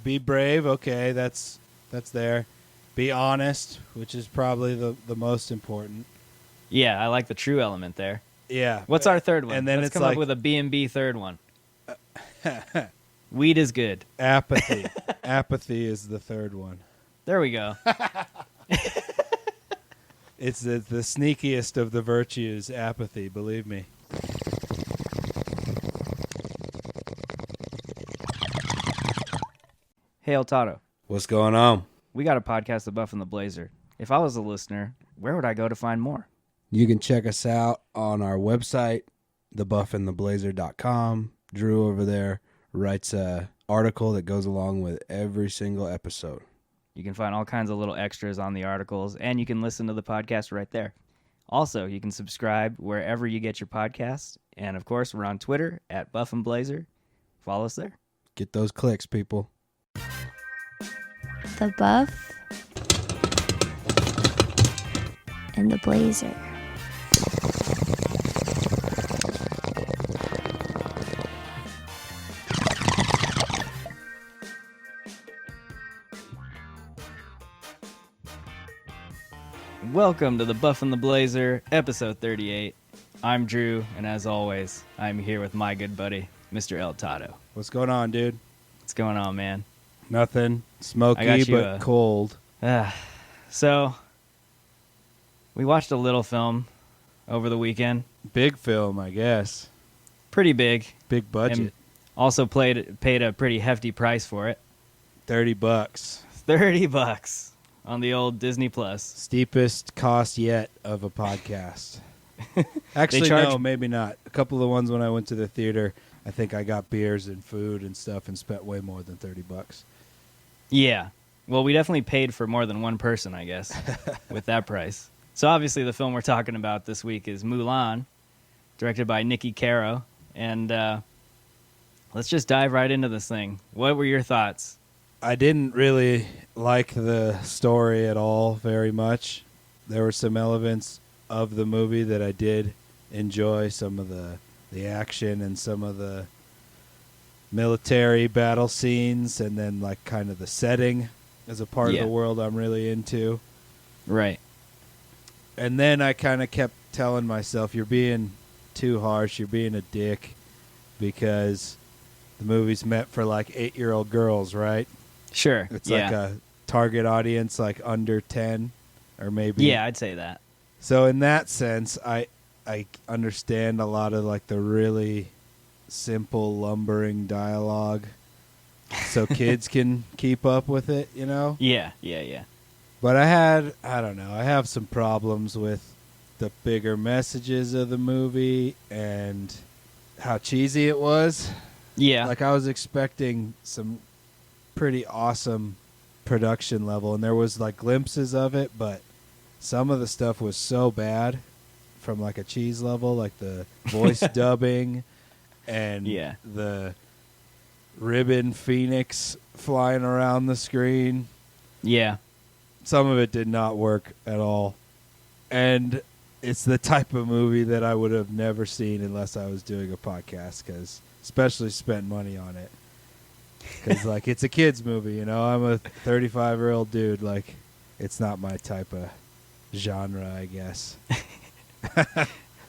Be brave. Okay, that's there. Be honest, which is probably the most important. Yeah, I like the true element there. Yeah. What's our third one? And then Let's it's come like up with a B&B third one. Weed is good. apathy. Apathy is the third one. There we go. It's the sneakiest of the virtues, apathy, believe me. Hey, El Toddo. What's going on? We got a podcast, The Buff and the Blazer. If I was a listener, where would I go to find more? You can check us out on our website, thebuffandtheblazer.com. Drew over there writes a article that goes along with every single episode. You can find all kinds of little extras on the articles, and you can listen to the podcast right there. Also, you can subscribe wherever you get your podcasts. And, of course, we're on Twitter at Buff and Blazer. Follow us there. Get those clicks, people. The Buff and the Blazer. Welcome to the Buff and the Blazer, episode 38. I'm Drew, and as always, I'm here with my good buddy, Mr. El Toddo. What's going on, dude? What's going on, man? Nothing. I Smoky, got you but cold. So, we watched a little film over the weekend. Big film, I guess. Pretty big. Big budget. And also paid a pretty hefty price for it. $30. $30 on the old Disney Plus. Steepest cost yet of a podcast. Actually, no, maybe not. A couple of the ones when I went to the theater, I think I got beers and food and stuff and spent way more than $30. Yeah. Well, we definitely paid for more than one person, I guess, with that price. So obviously the film we're talking about this week is Mulan, directed by Nicky Caro. And let's just dive right into this thing. What were your thoughts? I didn't really like the story at all very much. There were some elements of the movie that I did enjoy, some of the action and some of the military battle scenes, and then like kind of the setting as a part of the world I'm really into. Right. And then I kind of kept telling myself, you're being too harsh, you're being a dick, because the movie's meant for like 8-year-old girls, right? Sure. It's like a target audience like under 10 or maybe. Yeah, I'd say that. So in that sense, I understand a lot of like the really simple lumbering dialogue so kids can keep up with it, you know? Yeah. But I have some problems with the bigger messages of the movie and how cheesy it was. Yeah. Like I was expecting some pretty awesome production level, and there was like glimpses of it, but some of the stuff was so bad from like a cheese level, like the voice dubbing and the ribbon phoenix flying around the screen. Yeah. Some of it did not work at all. And it's the type of movie that I would have never seen unless I was doing a podcast, because especially spent money on it. Because, like, it's a kid's movie, you know? I'm a 35-year-old dude. Like, it's not my type of genre, I guess.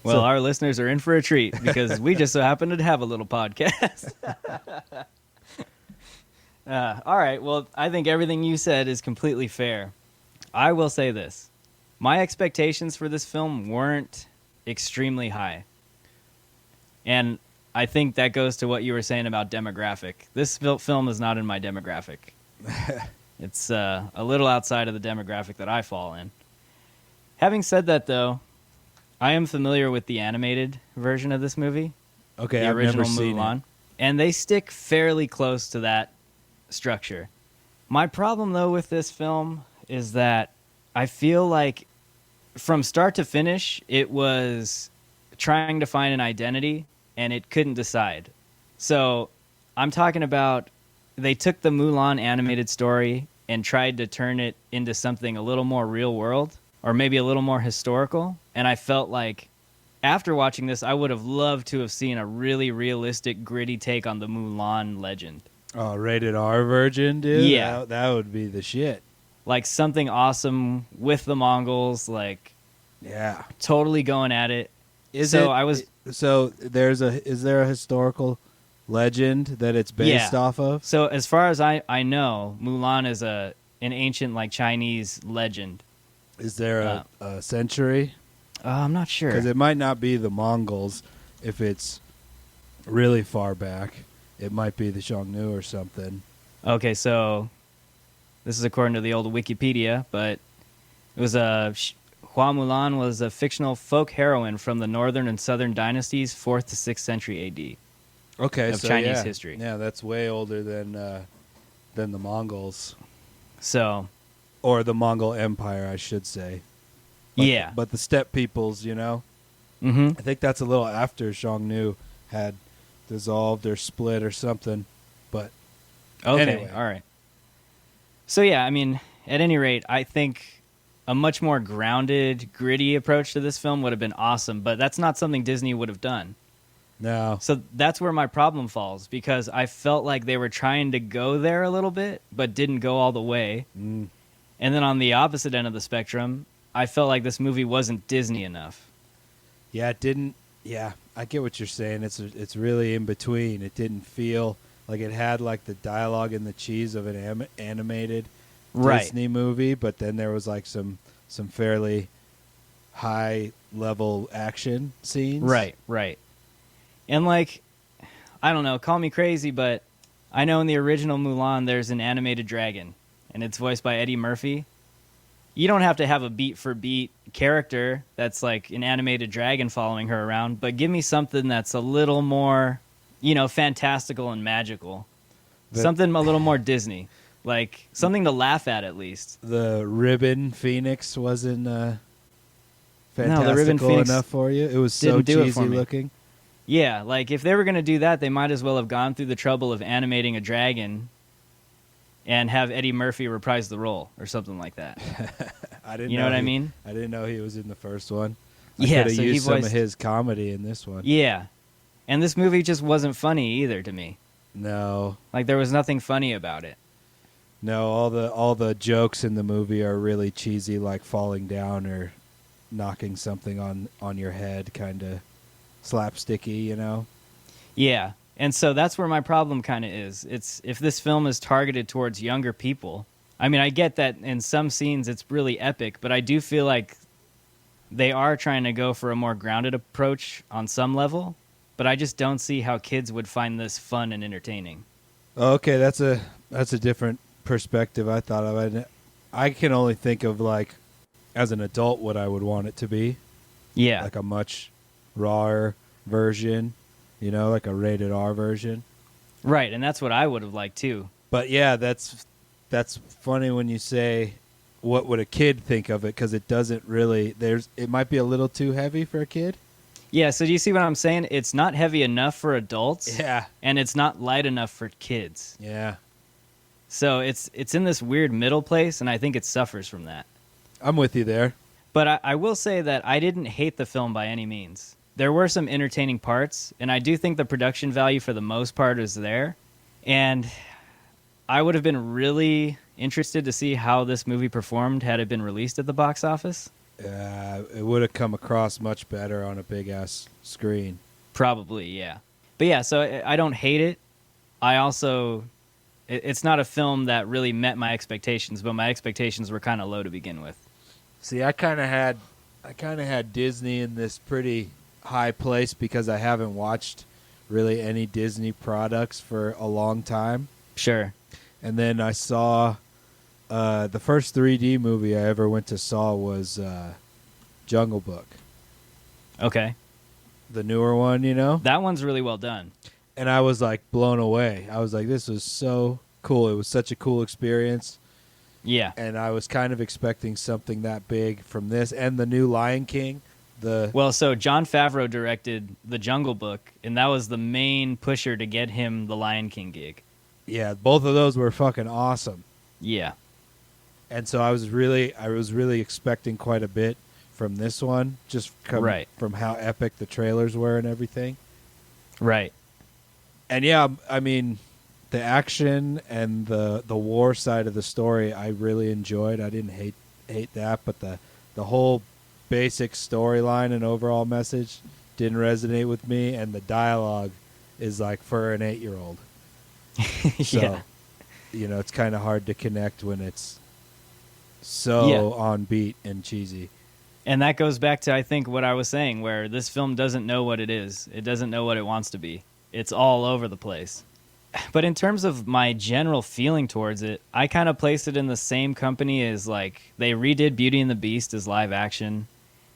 Well, our listeners are in for a treat because we just so happen to have a little podcast. All right. Well, I think everything you said is completely fair. I will say this. My expectations for this film weren't extremely high. And I think that goes to what you were saying about demographic. This film is not in my demographic. It's a little outside of the demographic that I fall in. Having said that, though, I am familiar with the animated version of this movie. Okay, the I've original never seen Mulan. it. And they stick fairly close to that structure. My problem, though, with this film is that I feel like from start to finish, it was trying to find an identity, and it couldn't decide. So I'm talking about they took the Mulan animated story and tried to turn it into something a little more real world or maybe a little more historical. And I felt like after watching this, I would have loved to have seen a really realistic, gritty take on the Mulan legend. Oh, rated R version, dude. Yeah. That would be the shit. Like something awesome with the Mongols, like Yeah. totally going at it. Is there a historical legend that it's based off of? So as far as I know, Mulan is an ancient like Chinese legend. Is there a century? I'm not sure. Because it might not be the Mongols if it's really far back. It might be the Xiongnu or something. Okay, so this is according to the old Wikipedia, but it was Hua Mulan was a fictional folk heroine from the northern and southern dynasties, 4th to 6th century AD. Okay, of so Chinese history. Yeah, that's way older than the Mongols. So, Or the Mongol Empire, I should say. yeah. But the steppe peoples, Mm-hmm. I think that's a little after Xiongnu had dissolved or split or something. But Okay, anyway. all right. So, yeah, I mean, at any rate, I think a much more grounded, gritty approach to this film would have been awesome, but that's not something Disney would have done. No. So that's where my problem falls, because I felt like they were trying to go there a little bit, but didn't go all the way. Mm. And then on the opposite end of the spectrum, I felt like this movie wasn't Disney enough. Yeah, it didn't. Yeah, I get what you're saying. It's really in between. It didn't feel like it had like the dialogue and the cheese of an animated Disney movie, but then there was like some fairly high level action scenes. Right. And like, I don't know, call me crazy, but I know in the original Mulan there's an animated dragon, and it's voiced by Eddie Murphy. You don't have to have a beat for beat character that's like an animated dragon following her around, but give me something that's a little more, fantastical and magical. Something a little more Disney. Like something to laugh at least. The Ribbon Phoenix wasn't fantastical the Ribbon Phoenix enough for you. It was so didn't do it cheesy for me. looking. Yeah, like if they were going to do that, they might as well have gone through the trouble of animating a dragon and have Eddie Murphy reprise the role or something like that. I didn't. You know what I mean? I didn't know he was in the first one. I Yeah, could have so he used some of voiced- his comedy in this one. Yeah. And this movie just wasn't funny either to me. No, Like there was nothing funny about it. no, all the jokes in the movie are really cheesy, like falling down or knocking something on your head, kind of slapsticky. Yeah. And so that's where my problem kind of is. It's if this film is targeted towards younger people. I mean, I get that in some scenes it's really epic, but I do feel like they are trying to go for a more grounded approach on some level, but I just don't see how kids would find this fun and entertaining. Okay, that's a different perspective I thought of. I can only think of like as an adult what I would want it to be. Yeah. Like a much rawer version, like a rated R version. Right, and that's what I would have liked too. But yeah, that's funny when you say what would a kid think of it, because it doesn't really. It might be a little too heavy for a kid. Yeah, so do you see what I'm saying? It's not heavy enough for adults. Yeah. And it's not light enough for kids. Yeah. So it's in this weird middle place, and I think it suffers from that. I'm with you there. But I will say that I didn't hate the film by any means. There were some entertaining parts, and I do think the production value for the most part is there. And I would have been really interested to see how this movie performed had it been released at the box office. It would have come across much better on a big-ass screen. Probably, yeah. But yeah, so I don't hate it. I also... It's not a film that really met my expectations, but my expectations were kind of low to begin with. See, I kind of had Disney in this pretty high place because I haven't watched really any Disney products for a long time. Sure. And then I saw the first 3D movie I ever went to saw was Jungle Book. Okay. The newer one, That one's really well done. And I was like blown away. I was like, this was so cool. It was such a cool experience. Yeah. And I was kind of expecting something that big from this and the new Lion King. Well, so Jon Favreau directed The Jungle Book, and that was the main pusher to get him the Lion King gig. Yeah, both of those were fucking awesome. Yeah. And so I was really expecting quite a bit from this one, just from how epic the trailers were and everything. Right. And yeah, I mean, The action and the war side of the story I really enjoyed. I didn't hate that, but the whole basic storyline and overall message didn't resonate with me, and the dialogue is like for an 8-year-old. So, Yeah. it's kind of hard to connect when it's so on beat and cheesy. And that goes back to, I think, what I was saying, where this film doesn't know what it is. It doesn't know what it wants to be. It's all over the place. But in terms of my general feeling towards it, I kind of place it in the same company as, like, they redid Beauty and the Beast as live action.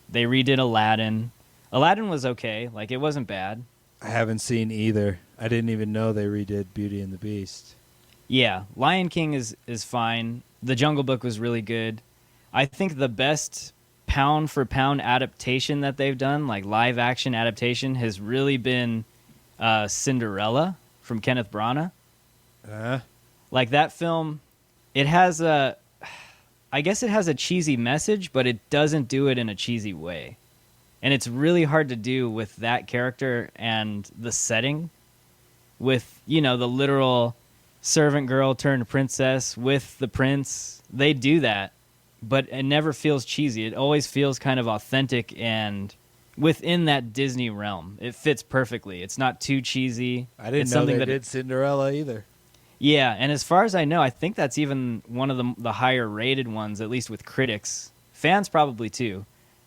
They redid Aladdin. Aladdin was okay. Like, it wasn't bad. I haven't seen either. I didn't even know they redid Beauty and the Beast. Yeah, Lion King is fine. The Jungle Book was really good. I think the best pound-for-pound adaptation that they've done, like live-action adaptation, has really been Cinderella from Kenneth Branagh. Like, that film, it has I guess it has a cheesy message, but it doesn't do it in a cheesy way. And it's really hard to do with that character and the setting with, the literal servant girl turned princess with the prince. They do that, but it never feels cheesy. It always feels kind of authentic and within that Disney realm. It fits perfectly. It's not too cheesy. I didn't It's know something they that did Cinderella either. Yeah, and as far as I know, I think that's even one of the higher rated ones, at least with critics. Fans probably too.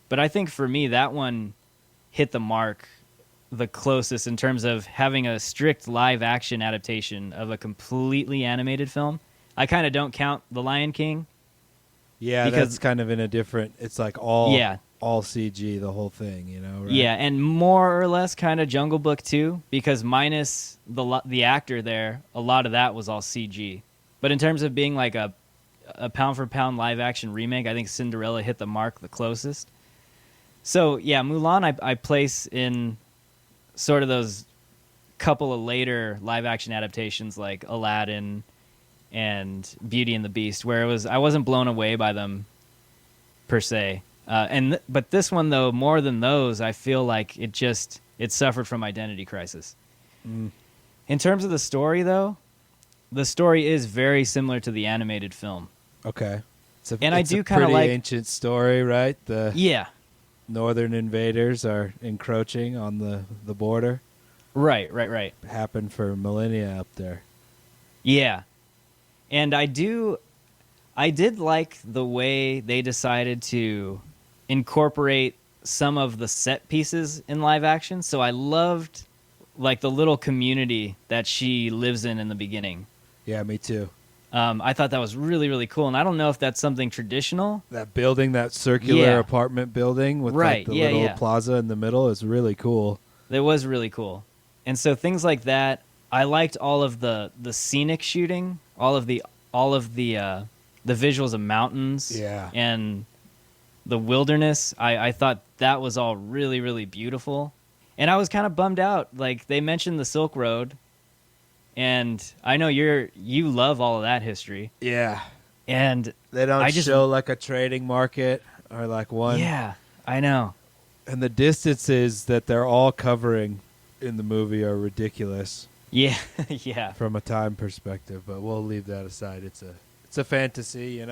But I think for me, that one hit the mark the closest in terms of having a strict live action adaptation of a completely animated film. I kind of don't count The Lion King. Yeah, because that's kind of in a different, it's like all CG, the whole thing, right? Yeah, and more or less kind of Jungle Book too, because minus the actor there, a lot of that was all CG. But in terms of being like a pound-for-pound live-action remake, I think Cinderella hit the mark the closest. So, yeah, Mulan I place in sort of those couple of later live-action adaptations like Aladdin and Beauty and the Beast, where I wasn't blown away by them per se. But this one, though, more than those, I feel like it suffered from identity crisis. In terms of the story, though, the story is very similar to the animated film. Okay. It's a pretty ancient story, right? The Yeah. northern invaders are encroaching on the border. Right. Happened for millennia up there. Yeah. And I did like the way they decided to incorporate some of the set pieces in live action. So I loved like the little community that she lives in the beginning. Yeah, me too. I thought that was really, really cool. And I don't know if that's something traditional. That building, that circular apartment building with like the little plaza in the middle is really cool. It was really cool. And so things like that, I liked all of the scenic shooting, all of the visuals of mountains and the wilderness. I thought that was all really, really beautiful. And I was kind of bummed out. Like, they mentioned the Silk Road, and I know you love all of that history. Yeah. And they don't show like a trading market or like one. Yeah, I know. And the distances that they're all covering in the movie are ridiculous. Yeah, yeah. From a time perspective, but we'll leave that aside. It's a fantasy,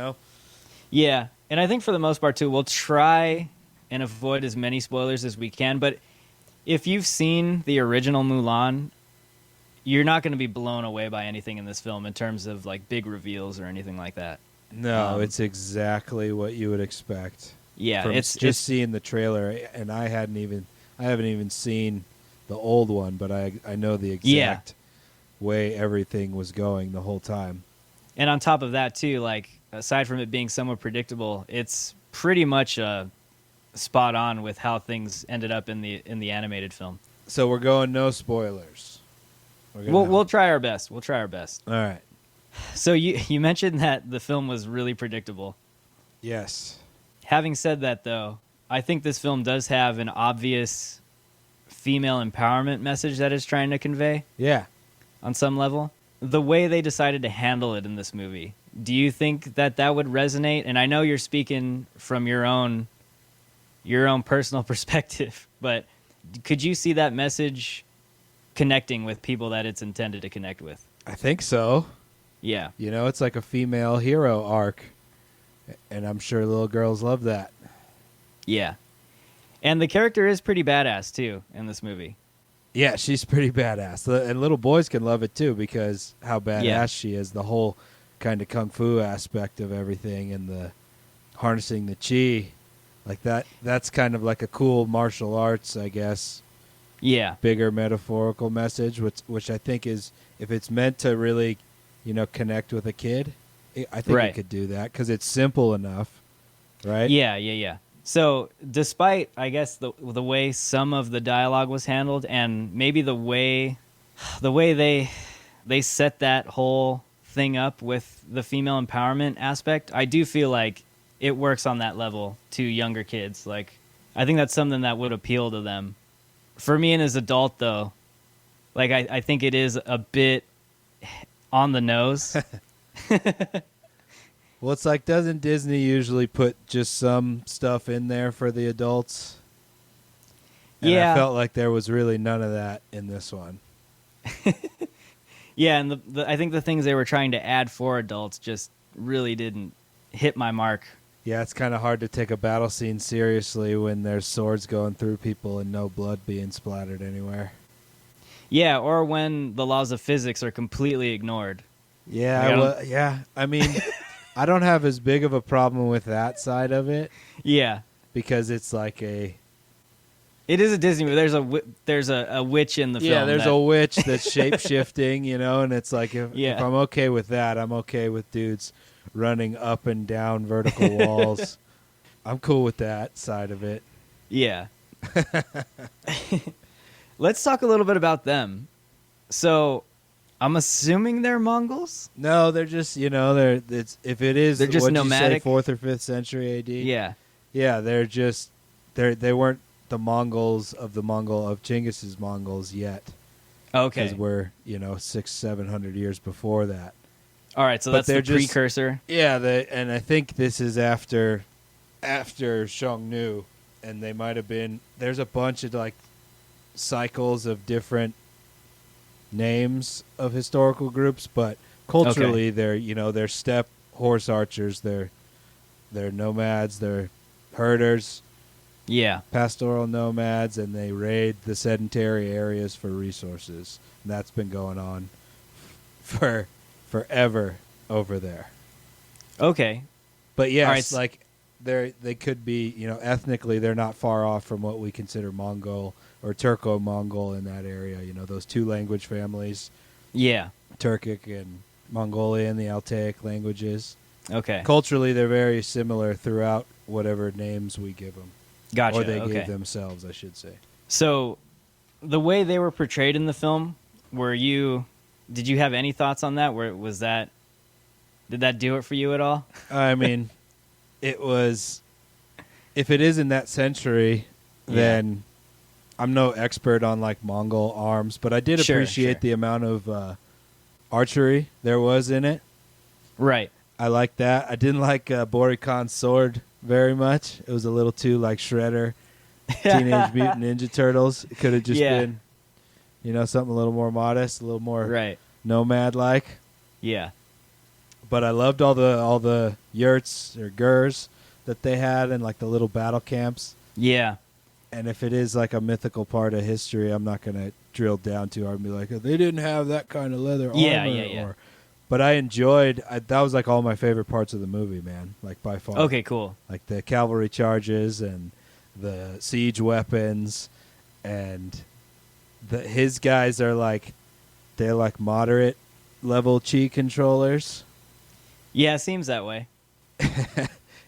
Yeah, and I think for the most part too, we'll try and avoid as many spoilers as we can. But if you've seen the original Mulan, you're not going to be blown away by anything in this film in terms of like big reveals or anything like that. No, it's exactly what you would expect. Yeah, from it's seeing the trailer, and I haven't even seen the old one, but I know the exact way everything was going the whole time. And on top of that too, like aside from it being somewhat predictable, it's pretty much spot on with how things ended up in the animated film. So we're going no spoilers. We'll try our best. All right. So you mentioned that the film was really predictable. Yes. Having said that, though, I think this film does have an obvious female empowerment message that it's trying to convey. Yeah. On some level. The way they decided to handle it in this movie, do you think that would resonate? And I know you're speaking from your own personal perspective, but could you see that message connecting with people that it's intended to connect with? I think so. Yeah. You know, it's like a female hero arc, and I'm sure little girls love that. Yeah. And the character is pretty badass, too, in this movie. Yeah, she's pretty badass. And little boys can love it, too, because how badass Yeah. she is. The whole kind of kung fu aspect of everything and the harnessing the chi. Like that's kind of like a cool martial arts, I guess, Yeah. bigger metaphorical message, which I think is, if it's meant to really, connect with a kid, I think Right. it could do that because it's simple enough, right? Yeah. So, despite, I guess, the way some of the dialogue was handled, and maybe the way they set that whole thing up with the female empowerment aspect, I do feel like it works on that level to younger kids. Like, I think that's something that would appeal to them. For me, and as adult, though, like I think it is a bit on the nose. Well, it's like, doesn't Disney usually put just some stuff in there for the adults? And Yeah. I felt like there was really none of that in this one. Yeah, and I think the things they were trying to add for adults just really didn't hit my mark. Yeah, it's kind of hard to take a battle scene seriously when there's swords going through people and no blood being splattered anywhere. Yeah, or when the laws of physics are completely ignored. Yeah, I mean, I don't have as big of a problem with that side of it Yeah, because it's like it is a Disney movie. There's a witch in the film. yeah, there's a witch that's shape-shifting, and it's like if I'm okay with that, I'm okay with dudes running up and down vertical walls. I'm cool with that side of it. Yeah. Let's talk a little bit about them. So, I'm assuming they're Mongols? No, they're just, they're just nomadic? You say, 4th or 5th century AD. Yeah. Yeah, they weren't the Mongols of Chinggis's Mongols yet. Okay. Because we're 600-700 years before that. All right, so But that's the precursor. Yeah, and I think this is after Xiongnu, and they might have been. There's a bunch of like cycles of different names of historical groups, but culturally they're steppe horse archers, they're nomads, they're herders, Yeah. pastoral nomads, and they raid the sedentary areas for resources. And that's been going on for forever over there. Okay. But yes, All right. like they could be, ethnically they're not far off from what we consider Mongol or Turco-Mongol in that area. Those two language families, Yeah. Turkic and Mongolian, the Altaic languages. Okay. Culturally, they're very similar throughout whatever names we give them. Gotcha. Or they okay. gave themselves, I should say. So, the way they were portrayed in the film, did you have any thoughts on that? Did that do it for you at all? I mean, it was, if it is in that century, then I'm no expert on like Mongol arms, but I did appreciate the amount of archery there was in it. Right. I liked that. I didn't like Borikhan's sword very much. It was a little too like Shredder, Teenage Mutant Ninja Turtles. It could have just been, something a little more modest, a little more nomad-like. Yeah. But I loved all the yurts or gurs that they had and like the little battle camps. Yeah. And if it is like a mythical part of history, I'm not going to drill down too hard and be like, they didn't have that kind of leather armor. Yeah. But I enjoyed, that was like all my favorite parts of the movie, man, like by far. Okay, cool. Like the cavalry charges and the siege weapons, and his guys are like, they're like moderate level chi controllers. Yeah, it seems that way.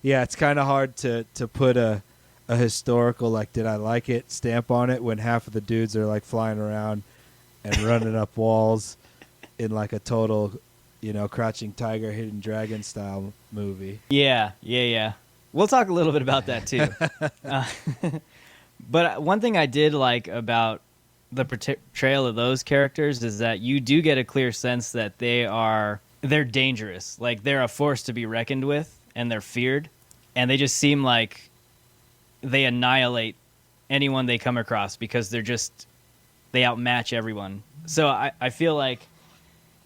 Yeah, it's kind of hard to put a historical, like, did I like it stamp on it when half of the dudes are like flying around and running up walls in like a total, Crouching Tiger, Hidden Dragon style movie. Yeah. We'll talk a little bit about that too. But one thing I did like about the portrayal of those characters is that you do get a clear sense that they're dangerous. Like, they're a force to be reckoned with, and they're feared, and they just seem like they annihilate anyone they come across because they outmatch everyone. So I feel like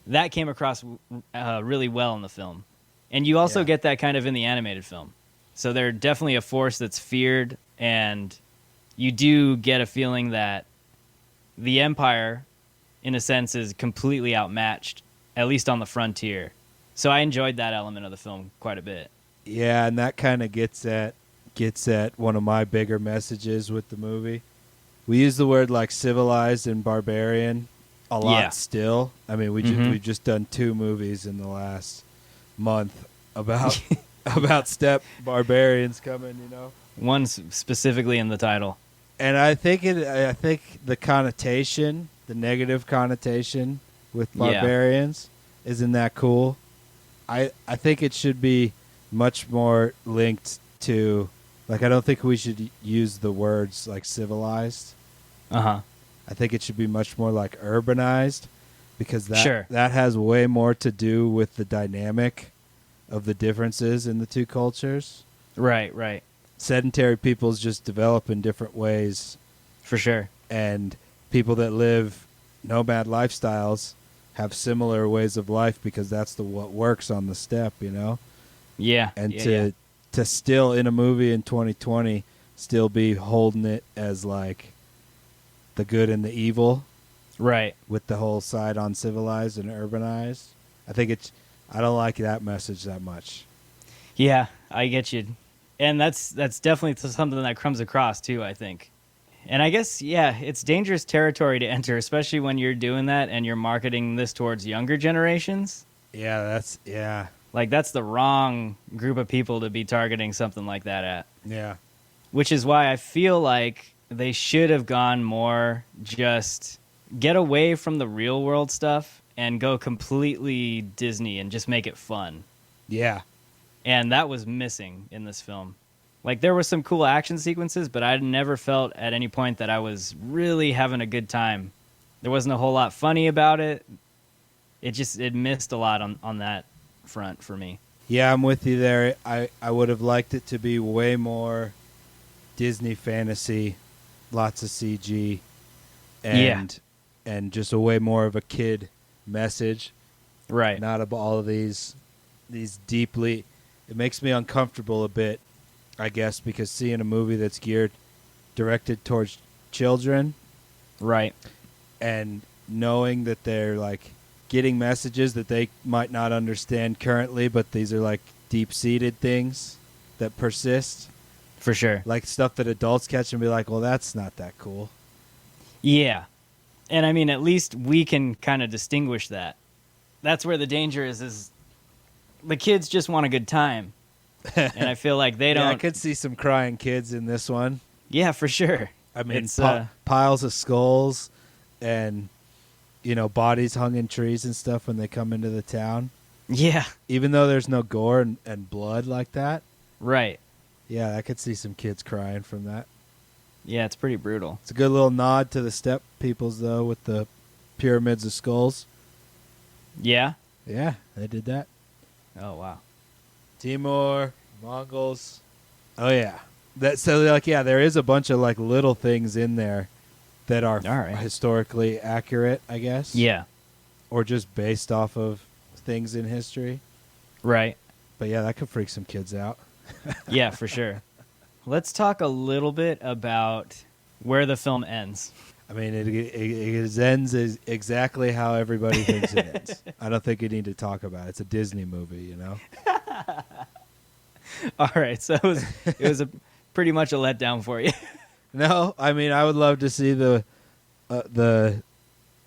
that came across really well in the film. And you also Yeah. get that kind of in the animated film. So they're definitely a force that's feared, and you do get a feeling that the Empire, in a sense, is completely outmatched, at least on the frontier. So I enjoyed that element of the film quite a bit. Yeah, and that kind of gets at one of my bigger messages with the movie. We use the word like civilized and barbarian a lot Yeah. still. I mean, we've just done 2 movies in the last month about about steppe barbarians coming, you know. One specifically in the title. And I think the connotation, the negative connotation with Yeah. barbarians isn't that cool. I think it should be much more linked to, like, I don't think we should use the words like civilized. Uh-huh. I think it should be much more like urbanized, because Sure. that has way more to do with the dynamic of the differences in the 2 cultures. Right, right. Sedentary peoples just develop in different ways, For sure. and people that live nomad lifestyles have similar ways of life because that's what works on the steppe, you know. Yeah. And yeah. to still in a movie in 2020 still be holding it as like the good and the evil, Right. with the whole side on civilized and urbanized. I don't like that message that much. Yeah, I get you. And that's definitely something that comes across too, I think. And I guess, yeah, it's dangerous territory to enter, especially when you're doing that and you're marketing this towards younger generations. Yeah. Like, that's the wrong group of people to be targeting something like that at. Yeah. Which is why I feel like they should have gone more just get away from the real world stuff and go completely Disney and just make it fun. Yeah. And that was missing in this film. Like, there were some cool action sequences, but I never felt at any point that I was really having a good time. There wasn't a whole lot funny about it. It missed a lot on that front for me. Yeah, I'm with you there. I would have liked it to be way more Disney fantasy, lots of CG, and just a way more of a kid message. Right. Not of all of these deeply. It makes me uncomfortable a bit, I guess, because seeing a movie that's directed towards children, Right. and knowing that they're like getting messages that they might not understand currently, but these are like deep-seated things that persist, For sure. like stuff that adults catch and be like, well, that's not that cool. Yeah. And I mean, at least we can kind of distinguish that. That's where the danger is the kids just want a good time. And I feel like they don't. Yeah, I could see some crying kids in this one. Yeah, for sure. I mean, It's, piles of skulls and, you know, bodies hung in trees and stuff when they come into the town. Yeah. Even though there's no gore and blood like that. Right. Yeah, I could see some kids crying from that. Yeah, it's pretty brutal. It's a good little nod to the steppe peoples, though, with the pyramids of skulls. Yeah. Yeah, they did that. Oh, wow. Timor, Mongols. Oh, yeah. There is a bunch of like little things in there that are All right. historically accurate, I guess. Yeah. Or just based off of things in history. Right. But yeah, that could freak some kids out. Yeah, for sure. Let's talk a little bit about where the film ends. I mean, it ends exactly how everybody thinks it ends. I don't think you need to talk about it. It's a Disney movie, you know? All right, so it was pretty much a letdown for you. No, I mean, I would love to see the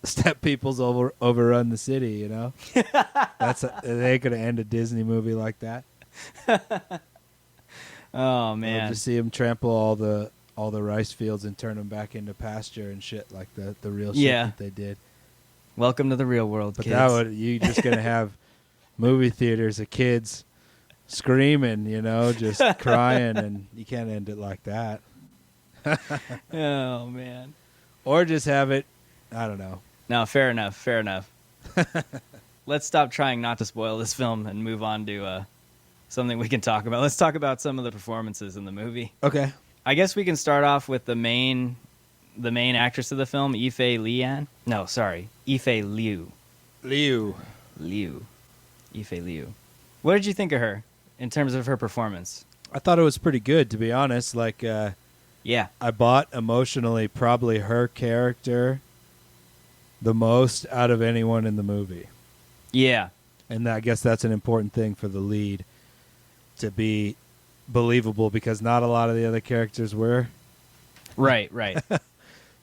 steppe peoples overrun the city, you know? They ain't going to end a Disney movie like that. Oh, man. Love to see them trample all the rice fields and turn them back into pasture and shit like the real shit that they did. Welcome to the real world, But kids. you just gonna have movie theaters of kids screaming, you know, just crying, and you can't end it like that. Oh, man. Or just have it, I don't know. No, fair enough. Let's stop trying not to spoil this film and move on to something we can talk about. Let's talk about some of the performances in the movie. Okay. I guess we can start off with the main actress of the film, Ife Liu. Liu. Liu. Ife Liu. What did you think of her in terms of her performance? I thought it was pretty good, to be honest. Like, Yeah. I bought emotionally probably her character the most out of anyone in the movie. Yeah. And I guess that's an important thing for the lead to be believable because not a lot of the other characters were. Right, right.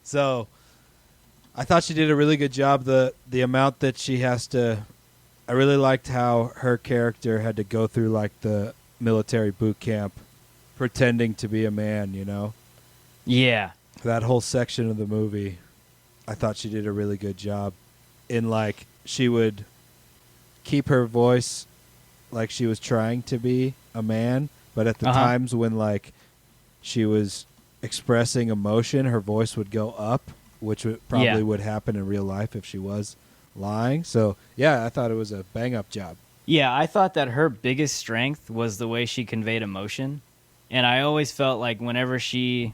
So I thought she did a really good job. The amount that she has to, I really liked how her character had to go through like the military boot camp pretending to be a man, you know? Yeah. That whole section of the movie, I thought she did a really good job in like she would keep her voice like she was trying to be a man, but at the times when like she was expressing emotion, her voice would go up, which probably would happen in real life if she was lying. So, yeah, I thought it was a bang-up job. Yeah, I thought that her biggest strength was the way she conveyed emotion. And I always felt like whenever she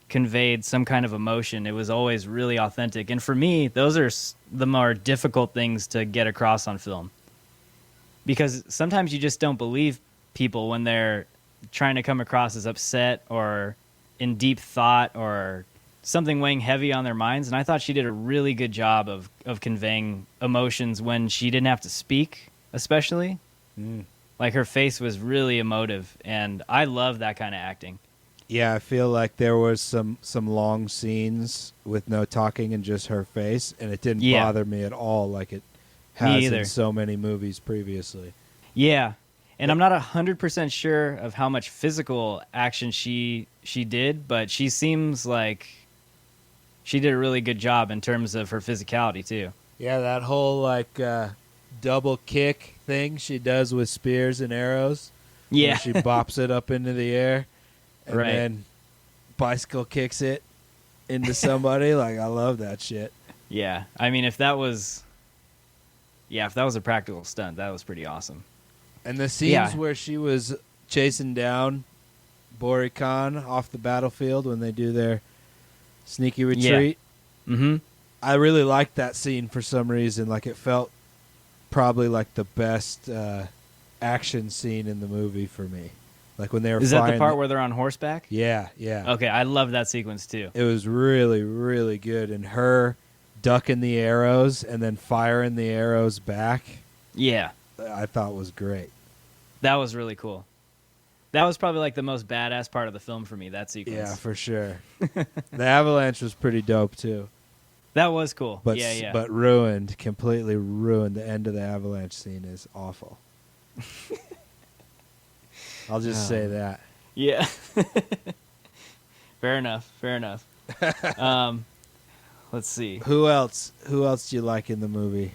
conveyed some kind of emotion, it was always really authentic. And for me, those are the more difficult things to get across on film. Because sometimes you just don't believe people when they're trying to come across as upset or in deep thought or something weighing heavy on their minds. And I thought she did a really good job of conveying emotions when she didn't have to speak, especially. Like her face was really emotive, and I love that kind of acting. Yeah, I feel like there was some long scenes with no talking and just her face, and it didn't bother me at all like it has in so many movies previously. Yeah, and I'm not 100% sure of how much physical action she did, but she seems like she did a really good job in terms of her physicality too. Yeah, that whole like double kick thing she does with spears and arrows. Yeah, where she bops it up into the air and right. then bicycle kicks it into somebody. Like, I love that shit. Yeah, I mean, if that was a practical stunt, that was pretty awesome. And the scenes where she was chasing down Bori Khan off the battlefield when they do their sneaky retreat. Yeah. Mm-hmm. I really liked that scene for some reason. Like, it felt probably like the best action scene in the movie for me. Like when they were Is that the part where they're on horseback? Yeah, yeah. Okay, I love that sequence too. It was really, really good. And her ducking the arrows and then firing the arrows back. Yeah. I thought was great. That was really cool. That was probably like the most badass part of the film for me, that sequence. Yeah, for sure. The avalanche was pretty dope too. That was cool. But, yeah. But completely ruined. The end of the avalanche scene is awful. I'll just say that. Yeah. Fair enough. Let's see. Who else do you like in the movie?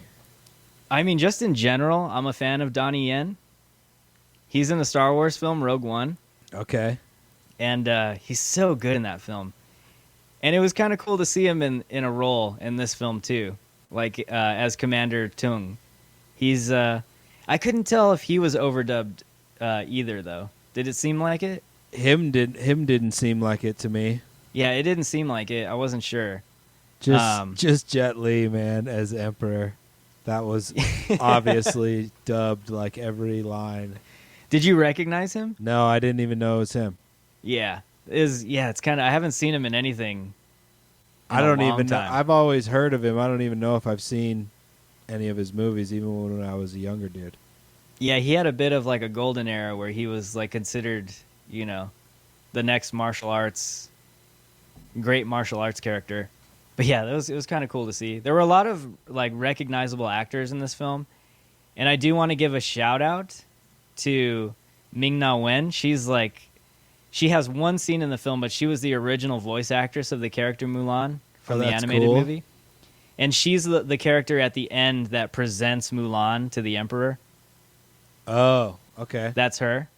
I mean, just in general, I'm a fan of Donnie Yen. He's in the Star Wars film Rogue One. Okay. And he's so good in that film. And it was kind of cool to see him in a role in this film too, like as Commander Tung. He's I couldn't tell if he was overdubbed either, though. Did it seem like it? Him didn't seem like it to me. Yeah, it didn't seem like it. I wasn't sure. Just Jet Li, man, as Emperor. That was obviously dubbed like every line. Did you recognize him? No, I didn't even know it was him. Yeah. It's kind of, I haven't seen him in anything. I don't even know. I've always heard of him. I don't even know if I've seen any of his movies, even when I was a younger dude. Yeah, he had a bit of like a golden era where he was like considered, the next great martial arts character. But yeah, it was kind of cool to see. There were a lot of like recognizable actors in this film, and I do want to give a shout out to Ming-Na Wen. She has one scene in the film, but she was the original voice actress of the character Mulan from the animated movie. And she's the character at the end that presents Mulan to the Emperor. Oh, okay. That's her.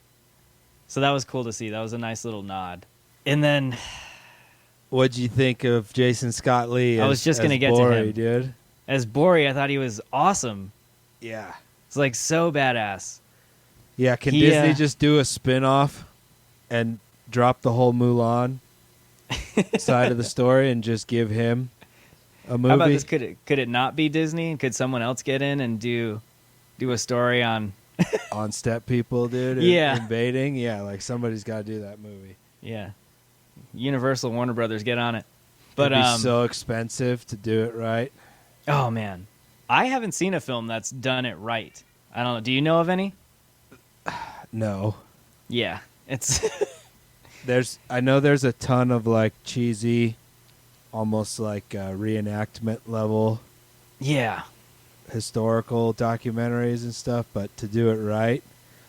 So that was cool to see. That was a nice little nod. And then, what'd you think of Jason Scott Lee? I was just going to get Bori, to him. Dude. As Bori, I thought he was awesome. Yeah. It's like so badass. Yeah, can Disney just do a spin-off and drop the whole Mulan side of the story and just give him a movie How about this? Could it not be Disney? Could someone else get in and do a story on? on step people, dude? Yeah. Invading? Yeah, like somebody's got to do that movie. Yeah, Universal, Warner Brothers, get on it. But It'd be so expensive to do it right. oh man, I haven't seen a film that's done it right. I don't know. Do you know of any? No. Yeah, it's I know there's a ton of like cheesy, almost like reenactment level yeah. historical documentaries and stuff, but to do it right,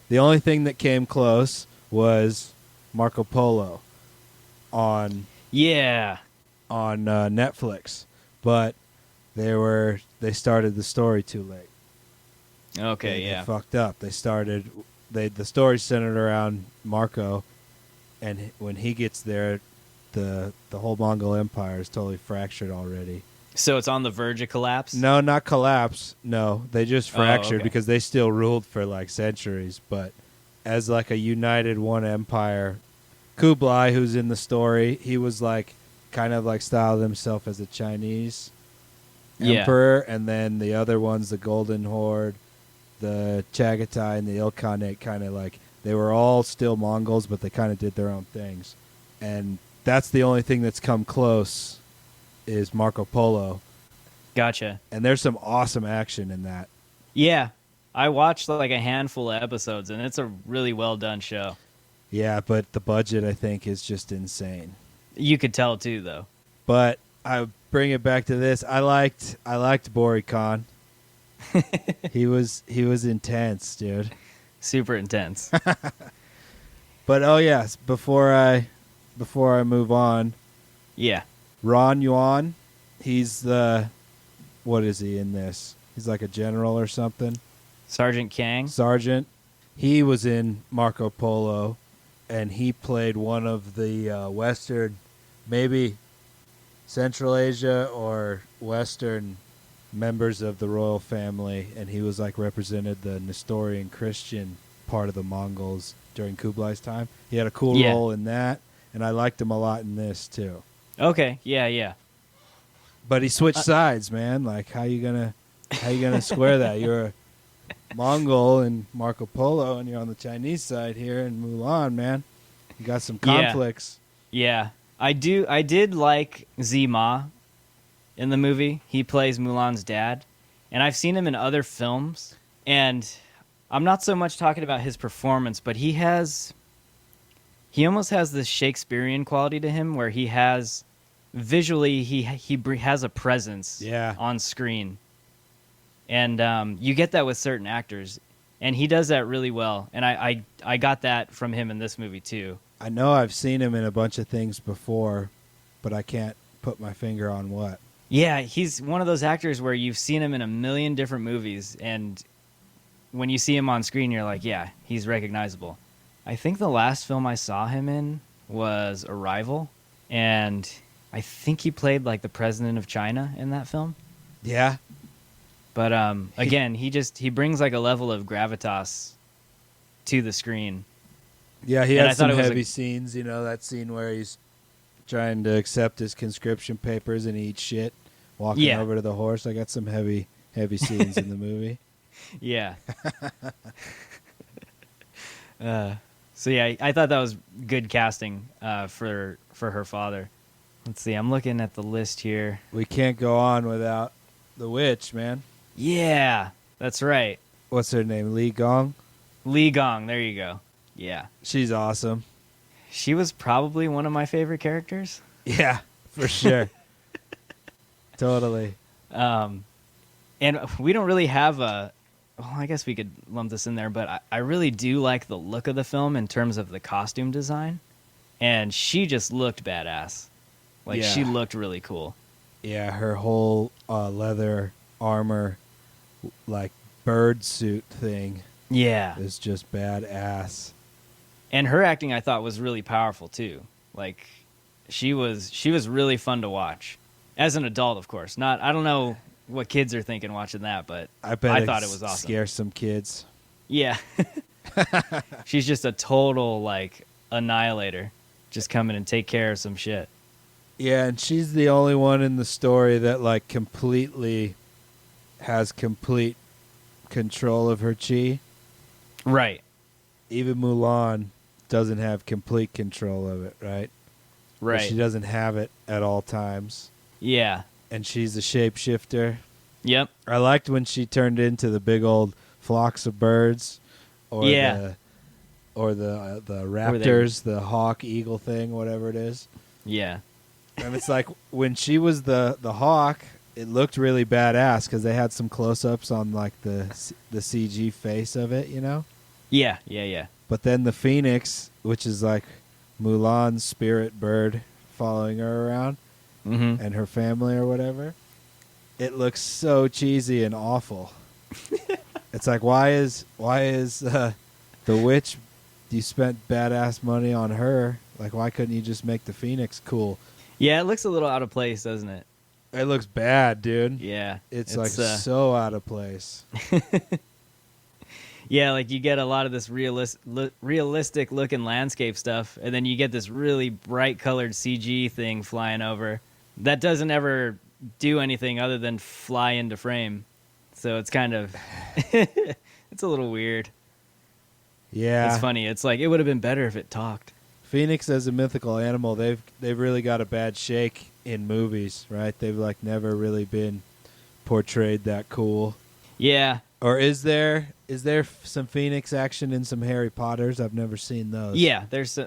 the only thing that came close was Marco Polo on Yeah. Netflix, but they started the story too late. Okay, They yeah. fucked up. The story centered around Marco, and when he gets there, the whole Mongol Empire is totally fractured already. So it's on the verge of collapse? No, not collapse. No, they just fractured okay. because they still ruled for like centuries. But as like a united one empire, Kublai, who's in the story, he was like kind of like styled himself as a Chinese Yeah. emperor, and then the other ones, the Golden Horde, the Chagatai, and the Ilkhanate, kind of like they were all still Mongols, but they kind of did their own things, and that's the only thing that's come close is Marco Polo. Gotcha. And there's some awesome action in that. Yeah. I watched like a handful of episodes, and it's a really well done show. Yeah, but the budget, I think, is just insane. You could tell too, though. But I bring it back to this. I liked Bori Khan. he was intense, dude. Super intense. But oh yes, before I move on, Yeah. Ron Yuan, he's what is he in this? He's like a general or something. Sergeant Kang. Sergeant. He was in Marco Polo, and he played one of the Western, maybe Central Asia or Western members of the royal family, and he was like represented the Nestorian Christian part of the Mongols during Kublai's time. He had a cool Yeah. role in that, and I liked him a lot in this too. Okay. Yeah, yeah. But he switched sides, man. Like how you gonna square that? You're a Mongol in Marco Polo, and you're on the Chinese side here in Mulan, man. You got some Yeah. conflicts. Yeah. I did like Zima in the movie. He plays Mulan's dad. And I've seen him in other films. And I'm not so much talking about his performance, but he almost has this Shakespearean quality to him where he has visually he has a presence Yeah. on screen. And you get that with certain actors. And he does that really well. And I got that from him in this movie too. I know I've seen him in a bunch of things before, but I can't put my finger on what. Yeah, he's one of those actors where you've seen him in a million different movies, and when you see him on screen, you're like, yeah, he's recognizable. I think the last film I saw him in was Arrival, and I think he played like the president of China in that film. Yeah. But again, he brings like a level of gravitas to the screen. Yeah, he And I had thought some it was heavy scenes. You know, that scene where he's trying to accept his conscription papers and he eats shit, walking Yeah. over to the horse. I got some heavy scenes in the movie. Yeah. So yeah, I thought that was good casting for her father. Let's see, I'm looking at the list here. We can't go on without the witch, man. Yeah, that's right. What's her name? Li Gong? Li Gong, there you go. Yeah. She's awesome. She was probably one of my favorite characters. Yeah, for sure. Totally. And we don't really have well, I guess we could lump this in there, but I really do like the look of the film in terms of the costume design. And she just looked badass. Like, Yeah. she looked really cool. Yeah, her whole leather armor, like bird suit thing Yeah. is just badass. And her acting, I thought, was really powerful, too. Like, she was really fun to watch. As an adult, of course. I don't know what kids are thinking watching that, but I bet I thought it was awesome. Scare some kids. Yeah. She's just a total, like, annihilator. Just come in and take care of some shit. Yeah, and she's the only one in the story that like completely has complete control of her chi. Right. Even Mulan doesn't have complete control of it, right? But Right. she doesn't have it at all times. Yeah. And she's a shapeshifter. Yep. I liked when she turned into the big old flocks of birds, or Yeah. the raptors, the hawk eagle thing, whatever it is. Yeah. And it's like when she was the hawk, it looked really badass because they had some close-ups on like the CG face of it, you know. Yeah. Yeah. Yeah. But then the phoenix, which is like Mulan's spirit bird following her around, Mm-hmm. and her family or whatever, it looks so cheesy and awful. It's like, why is the witch? You spent badass money on her. Like, why couldn't you just make the phoenix cool? Yeah, it looks a little out of place, doesn't it? It looks bad, dude. Yeah. It's like so out of place. Yeah, like you get a lot of this realistic looking landscape stuff, and then you get this really bright colored CG thing flying over that doesn't ever do anything other than fly into frame. So it's kind of it's a little weird. Yeah, It's funny. It's like it would have been better if it talked. Phoenix as a mythical animal, they've really got a bad shake in movies, right? They've like never really been portrayed that cool. Yeah. Or is there some Phoenix action in some Harry Potters? I've never seen those. Yeah, there's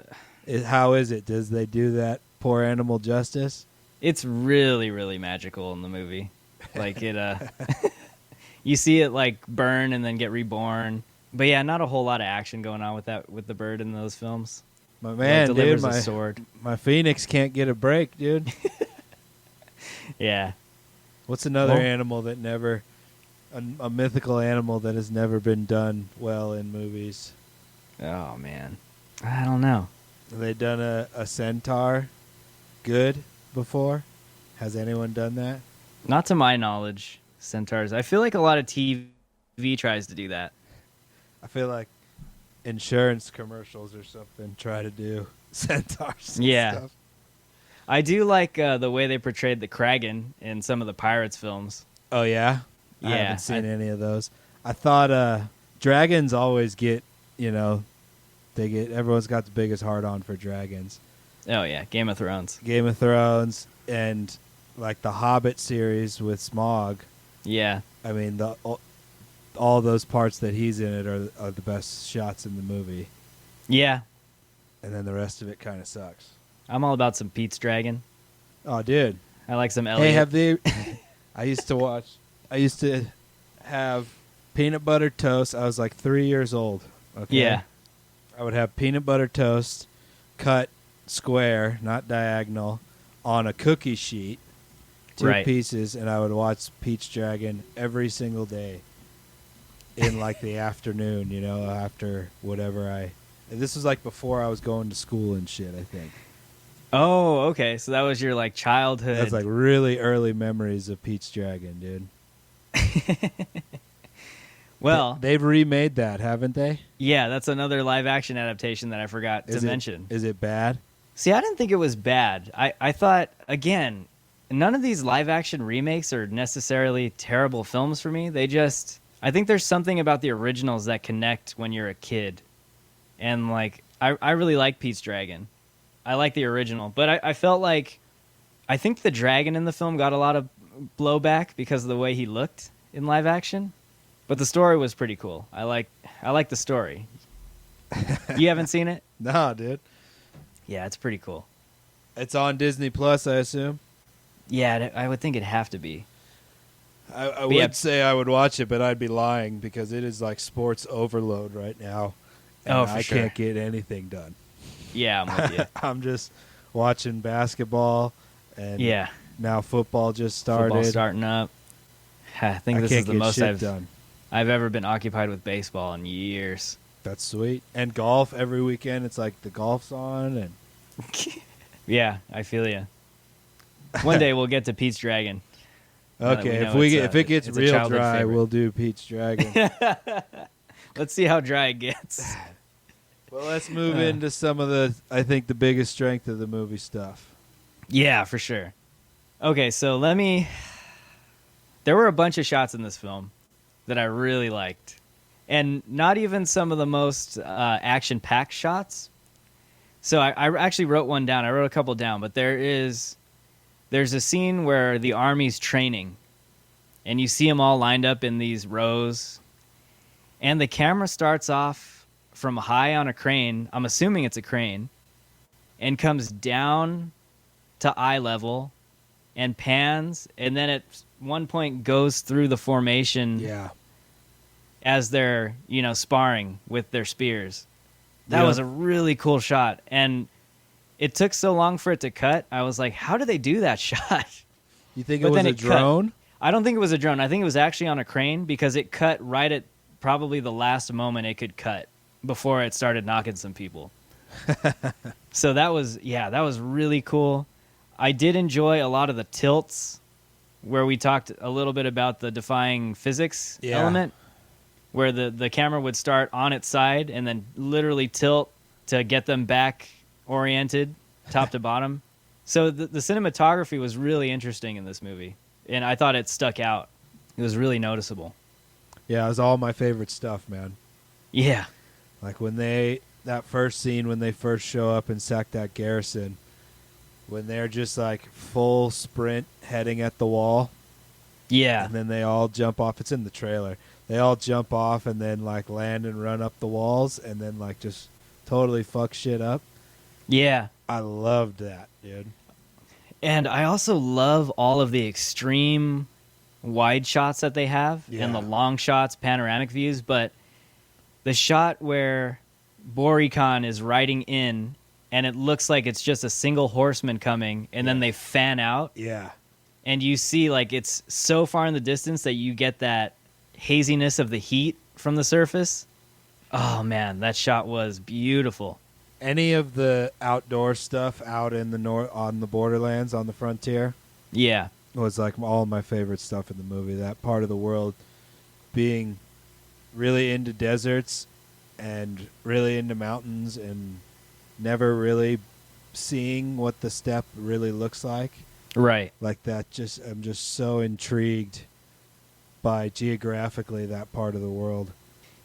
How is it? Does they do that poor animal justice? it's really really magical in the movie. Like it you see it like burn and then get reborn. But yeah, not a whole lot of action going on with the bird in those films. My It, man, like, dude, delivers a sword. my Phoenix can't get a break, dude. Yeah. What's another Well- animal that never, a mythical animal that has never been done well in movies? Oh man. I don't know. Have they done a centaur good before? Has anyone done that? Not to my knowledge, centaurs. I feel like a lot of TV tries to do that. I feel like insurance commercials or something try to do centaurs and Yeah. stuff. I do like the way they portrayed the Kraken in some of the Pirates films. Oh, yeah? I Yeah, haven't seen any of those. I thought dragons always get, everyone's got the biggest heart on for dragons. Oh yeah, Game of Thrones. Game of Thrones and like the Hobbit series with Smaug. Yeah. I mean, all those parts that he's in it are the best shots in the movie. Yeah. And then the rest of it kind of sucks. I'm all about some Pete's Dragon. Oh, dude. I like some Elliot. Hey, have they... I used to have peanut butter toast. I was like 3 years old. Okay? Yeah. I would have peanut butter toast cut square, not diagonal, on a cookie sheet, two Right. pieces, and I would watch Pete's Dragon every single day in like the afternoon, after whatever this was like before I was going to school and shit, I think. Oh, okay. So that was your like childhood. That's like really early memories of Pete's Dragon, dude. Well, They've remade that, haven't they? yeah, that's another live action adaptation that I forgot to mention. Is it bad? See, I didn't think it was bad. I thought, again, none of these live action remakes are necessarily terrible films for me. I think there's something about the originals that connect when you're a kid. And like, I really like Pete's Dragon. I like the original, but I felt like, I think the dragon in the film got a lot of blowback because of the way he looked in live action. But the story was pretty cool. I like the story. You haven't seen it? No, dude. Yeah, it's pretty cool. It's on Disney Plus, I assume. Yeah, I would think it'd have to be. I yeah. would say I would watch it, but I'd be lying because it is like sports overload right now. And Oh, for I sure. can't get anything done. Yeah, I'm with you. I'm just watching basketball, and Yeah. now football just started. Football starting up. I think I this can't is the get most shit done. I've ever been occupied with baseball in years. That's sweet. And golf every weekend. It's like the golf's on, and Yeah, I feel you. One day we'll get to Pete's Dragon. Now that we okay. know If it gets it's a real childhood dry, favorite. we'll do Pete's Dragon. Let's see how dry it gets. Well, let's move into some of the biggest strength of the movie stuff. Yeah, for sure. Okay, so there were a bunch of shots in this film that I really liked. And not even some of the most action-packed shots. So I actually wrote one down. I wrote a couple down, but there's a scene where the army's training, and you see them all lined up in these rows, and the camera starts off from high on a crane. I'm assuming it's a crane, and comes down to eye level and pans, and then at one point goes through the formation Yeah. as they're, sparring with their spears. That Yeah. was a really cool shot. And it took so long for it to cut. I was like, how do they do that shot? You think But it was then a it cut. drone? I don't think it was a drone. I think it was actually on a crane because it cut right at probably the last moment it could cut before it started knocking some people. So that was really cool. I did enjoy a lot of the tilts where we talked a little bit about the defying physics element, where the camera would start on its side and then literally tilt to get them back oriented top to bottom. So the cinematography was really interesting in this movie, and I thought it stuck out. It was really noticeable. Yeah, it was all my favorite stuff, man. Yeah. Like that first scene when they first show up and sack that garrison, when they're just like full sprint heading at the wall. Yeah. And then they all jump off. It's in the trailer. They all jump off and then like land and run up the walls and then like just totally fuck shit up. Yeah. I loved that, dude. And I also love all of the extreme wide shots that they have and the long shots, panoramic views. But the shot where Boricon is riding in and it looks like it's just a single horseman coming and then they fan out. Yeah. And you see like it's so far in the distance that you get that haziness of the heat from the surface. Oh, man, that shot was beautiful. Any of the outdoor stuff out in the on the borderlands, on the frontier, Yeah. was like all my favorite stuff in the movie. That part of the world being really into deserts and really into mountains and never really seeing what the steppe really looks like. Right. Like that, I'm just so intrigued by geographically that part of the world.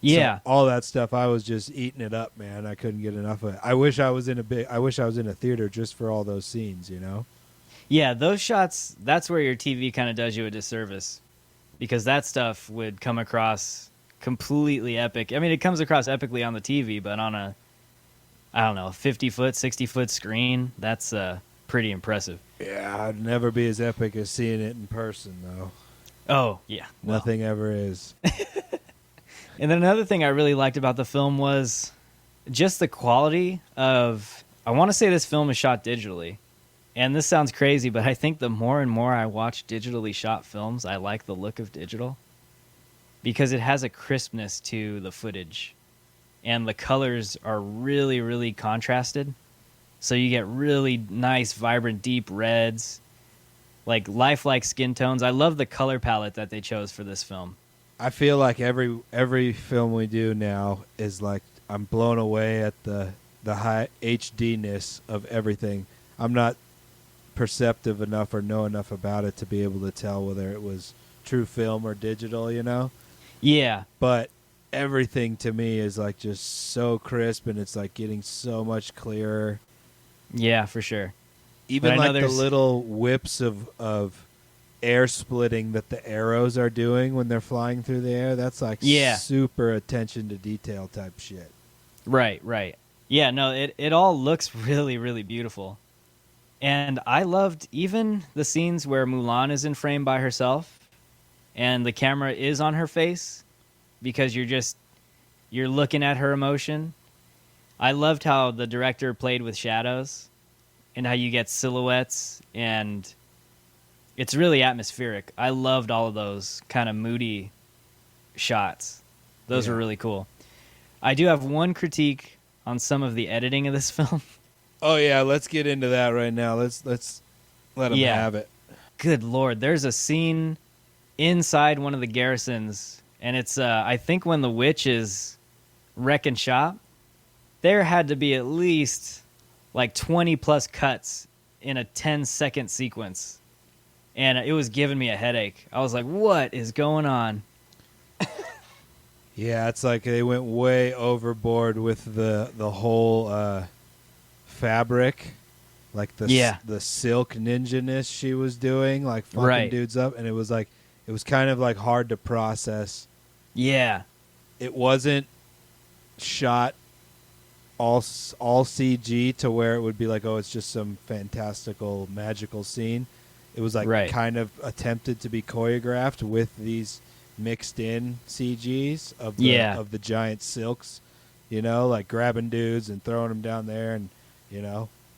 Yeah. So all that stuff, I was just eating it up, man. I couldn't get enough of it. I wish I was in a theater just for all those scenes, you know? Yeah, those shots, that's where your TV kind of does you a disservice, because that stuff would come across completely epic. I mean, it comes across epically on the TV, but on a 50-foot, 60-foot screen, that's pretty impressive. Yeah, I'd never be as epic as seeing it in person, though. Oh, yeah. Well. Nothing ever is. And then another thing I really liked about the film was just the quality of, I want to say this film is shot digitally. And this sounds crazy, but I think the more and more I watch digitally shot films, I like the look of digital. Because it has a crispness to the footage. And the colors are really, really contrasted. So you get really nice, vibrant, deep reds. Like lifelike skin tones. I love the color palette that they chose for this film. I feel like every film we do now is like I'm blown away at the high HD-ness of everything. I'm not perceptive enough or know enough about it to be able to tell whether it was true film or digital, you know? Yeah. But everything to me is like just so crisp and it's like getting so much clearer. Yeah, for sure. Even like the little whips of air splitting that the arrows are doing when they're flying through the air, that's like super attention to detail type shit. Right. Yeah, no, it all looks really, really beautiful. And I loved even the scenes where Mulan is in frame by herself and the camera is on her face because you're looking at her emotion. I loved how the director played with shadows and how you get silhouettes, and it's really atmospheric. I loved all of those kind of moody shots. Those were really cool. I do have one critique on some of the editing of this film. Oh yeah, let's get into that right now. Let's let them have it. Good Lord, there's a scene inside one of the garrisons, and it's I think when the witch is wrecking shop, there had to be at least like 20 plus cuts in a 10-second sequence. And it was giving me a headache. I was like, what is going on? Yeah, it's like they went way overboard with the whole fabric, like the silk ninja-ness she was doing, like fucking Right. dudes up, and it was kind of like hard to process. Yeah. It wasn't shot all CG to where it would be like, oh, it's just some fantastical magical scene. It was like Right. kind of attempted to be choreographed with these mixed in CGs of the giant silks, like grabbing dudes and throwing them down there, and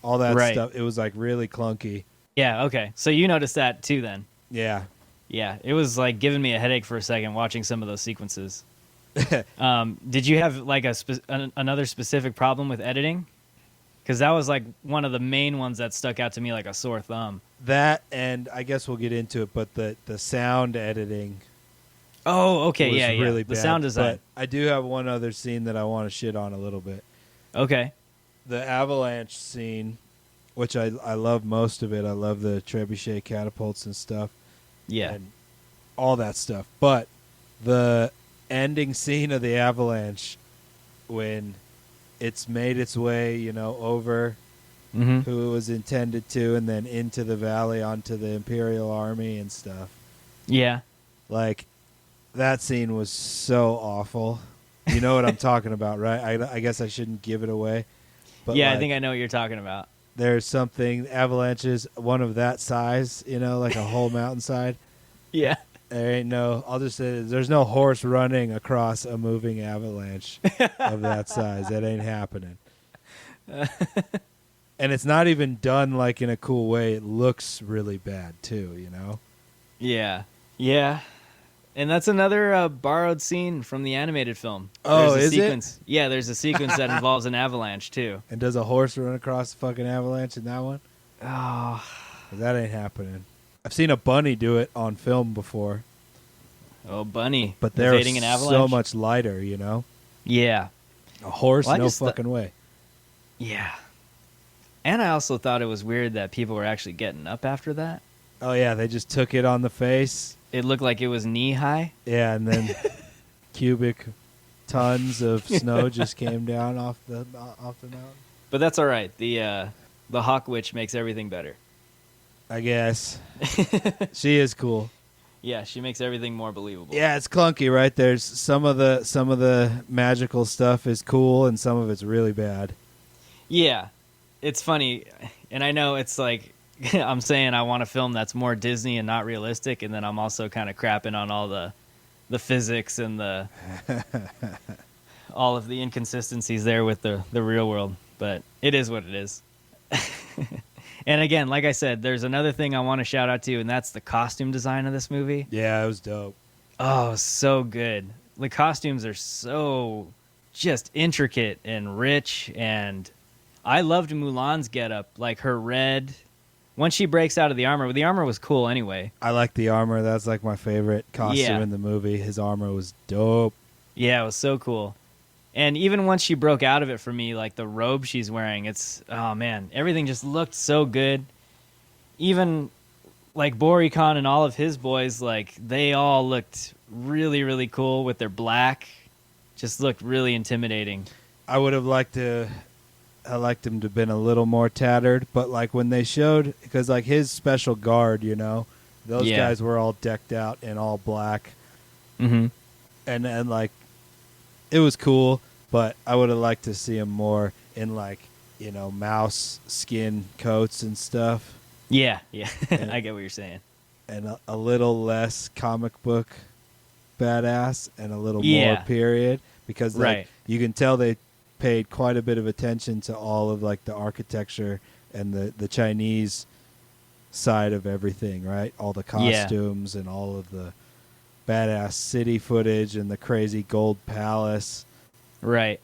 all that Right. stuff. It was like really clunky. Yeah, okay. So you noticed that too then. Yeah. Yeah, it was like giving me a headache for a second watching some of those sequences. Did you have like another specific problem with editing? Because that was like one of the main ones that stuck out to me like a sore thumb. That, and I guess we'll get into it, but the sound editing. Oh, okay, was yeah. really The bad. sound design. But I do have one other scene that I want to shit on a little bit. Okay. The avalanche scene, which I love most of it. I love the trebuchet catapults and stuff. Yeah. And all that stuff. But the ending scene of the avalanche, when it's made its way, over Mm-hmm. who it was intended to, and then into the valley onto the Imperial Army and stuff. Yeah. Like, that scene was so awful. You know what I'm talking about, right? I guess I shouldn't give it away. But yeah, like, I think I know what you're talking about. there's something, avalanches, one of that size, like a whole mountainside. Yeah. There ain't I'll just say there's no horse running across a moving avalanche of that size. That ain't happening. And it's not even done like in a cool way. It looks really bad too, Yeah. Yeah. And that's another borrowed scene from the animated film. Oh, there's a is it? sequence. Yeah, there's a sequence that involves an avalanche too. And does a horse run across the fucking avalanche in that one? Oh. 'Cause that ain't happening. I've seen a bunny do it on film before, Oh, bunny. but they're evading an avalanche. so much lighter, Yeah. A horse, Well, I no just fucking way. Yeah. And I also thought it was weird that people were actually getting up after that. Oh yeah, they just took it on the face. It looked like it was knee high. Yeah, and then cubic tons of snow just came down off the mountain. But that's all right. The Hawk Witch makes everything better. I guess she is cool. Yeah, she makes everything more believable. Yeah, it's clunky, right? There's some of the magical stuff is cool, and some of it's really bad. Yeah. It's funny, and I know it's like I'm saying I want a film that's more Disney and not realistic, and then I'm also kind of crapping on all the physics and the all of the inconsistencies there with the real world. But it is what it is. And again, like I said, there's another thing I want to shout out to, and that's the costume design of this movie. Yeah, it was dope. Oh, so good. The costumes are so just intricate and rich, and I loved Mulan's getup, like her red. Once she breaks out of the armor was cool anyway. I like the armor. That's like my favorite costume in the movie. His armor was dope. Yeah, it was so cool. And even once she broke out of it for me, like the robe she's wearing, oh man, everything just looked so good. Even like Boricon and all of his boys, like they all looked really, really cool with their black. Just looked really intimidating. I would have liked him to have been a little more tattered, but like when they showed, because like his special guard, those guys were all decked out in all black. Mm-hmm. And like, it was cool, but I would have liked to see him more in like, mouse skin coats and stuff. Yeah. And, I get what you're saying. And a little less comic book badass and a little more period, because like, you can tell they paid quite a bit of attention to all of like the architecture and the Chinese side of everything, right? All the costumes and all of the badass city footage and the crazy gold palace. Right.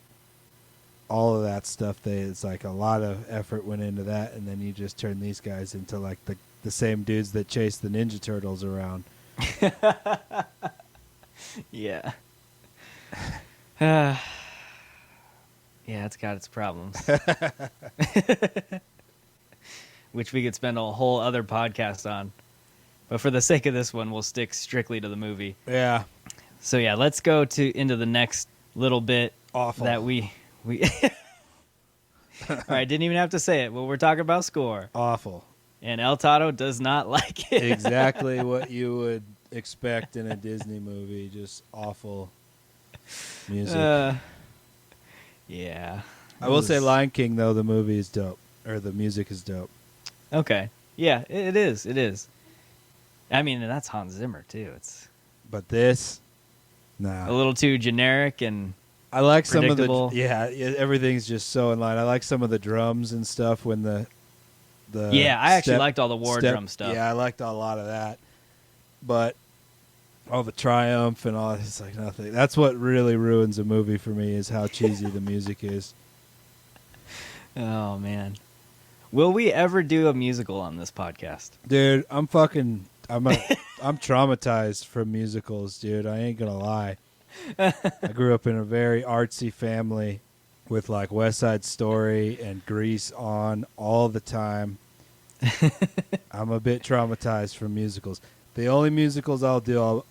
All of that stuff, it's like a lot of effort went into that, and then you just turn these guys into like the same dudes that chase the Ninja Turtles around. Yeah. Yeah, it's got its problems. which we could spend a whole other podcast on. But for the sake of this one, we'll stick strictly to the movie. Yeah. So yeah, let's go into the next little bit Awful. that we All right, didn't even have to say it. Well, we're talking about score. Awful. And El Toddo does not like it. Exactly what you would expect in a Disney movie. Just awful music. Yeah. I will say Lion King, though, the movie is dope. Or the music is dope. Okay. Yeah, it is. It is. I mean, and that's Hans Zimmer, too. It's But this, a nah. little too generic and I like some of the... predictable. Yeah, everything's just so in line. I like some of the drums and stuff when the yeah, I actually liked all the war drum stuff. Yeah, I liked a lot of that. But all the triumph and all, it's like nothing. That's what really ruins a movie for me is how cheesy the music is. Oh, man. Will we ever do a musical on this podcast? Dude, I'm traumatized from musicals, dude. I ain't gonna lie. I grew up in a very artsy family with like West Side Story and Grease on all the time. I'm a bit traumatized from musicals. The only musicals I'll do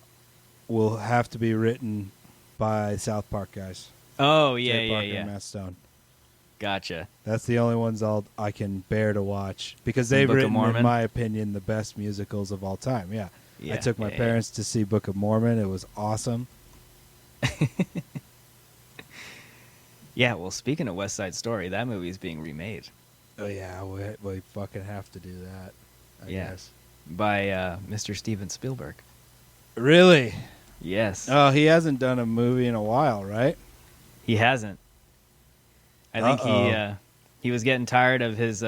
will have to be written by South Park guys. Oh, Jay yeah, Parker yeah, and yeah. Matt Stone. Gotcha. That's the only ones I can bear to watch because Some they've Book of written, in Mormon? my opinion, the best musicals of all time. Yeah. Yeah, I took my yeah, parents to see Book of Mormon. It was awesome. Yeah, well, speaking of West Side Story, that movie is being remade. Oh yeah, we fucking have to do that. I Yeah. guess. By Mr. Steven Spielberg. Really? Yes. Oh, he hasn't done a movie in a while, right? He hasn't. I think he was getting tired of his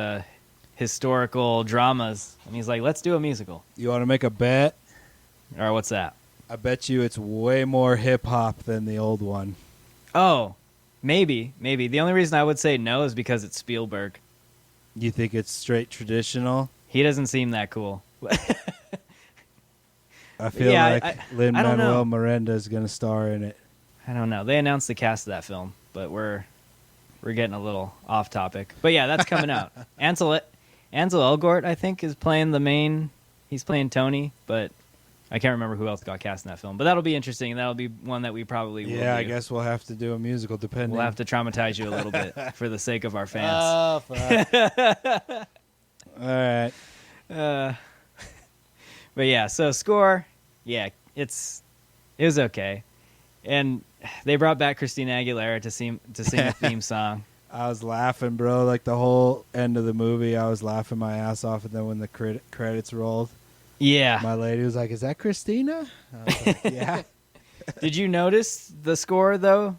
historical dramas, and he's like, let's do a musical. You want to make a bet? Or what's that? I bet you it's way more hip hop than the old one. Oh, maybe. The only reason I would say no is because it's Spielberg. You think it's straight traditional? He doesn't seem that cool. I feel Yeah, like I don't Lin-Manuel know. Miranda is going to star in it. I don't know. They announced the cast of that film, but we're getting a little off topic. But yeah, that's coming out. Ansel Elgort, I think, is playing the main. He's playing Tony, but I can't remember who else got cast in that film. But that'll be interesting. That'll be one that we probably will Yeah, I do. guess we'll have to do a musical depending. We'll have to traumatize you a little bit for the sake of our fans. Oh, fuck. All right. But yeah, so score, yeah, it was okay, and they brought back Christina Aguilera to sing the theme song. I was laughing, bro. Like the whole end of the movie, I was laughing my ass off, and then when the credits rolled, Yeah. my lady was like, "Is that Christina?" I was like, "Yeah." Did you notice the score though?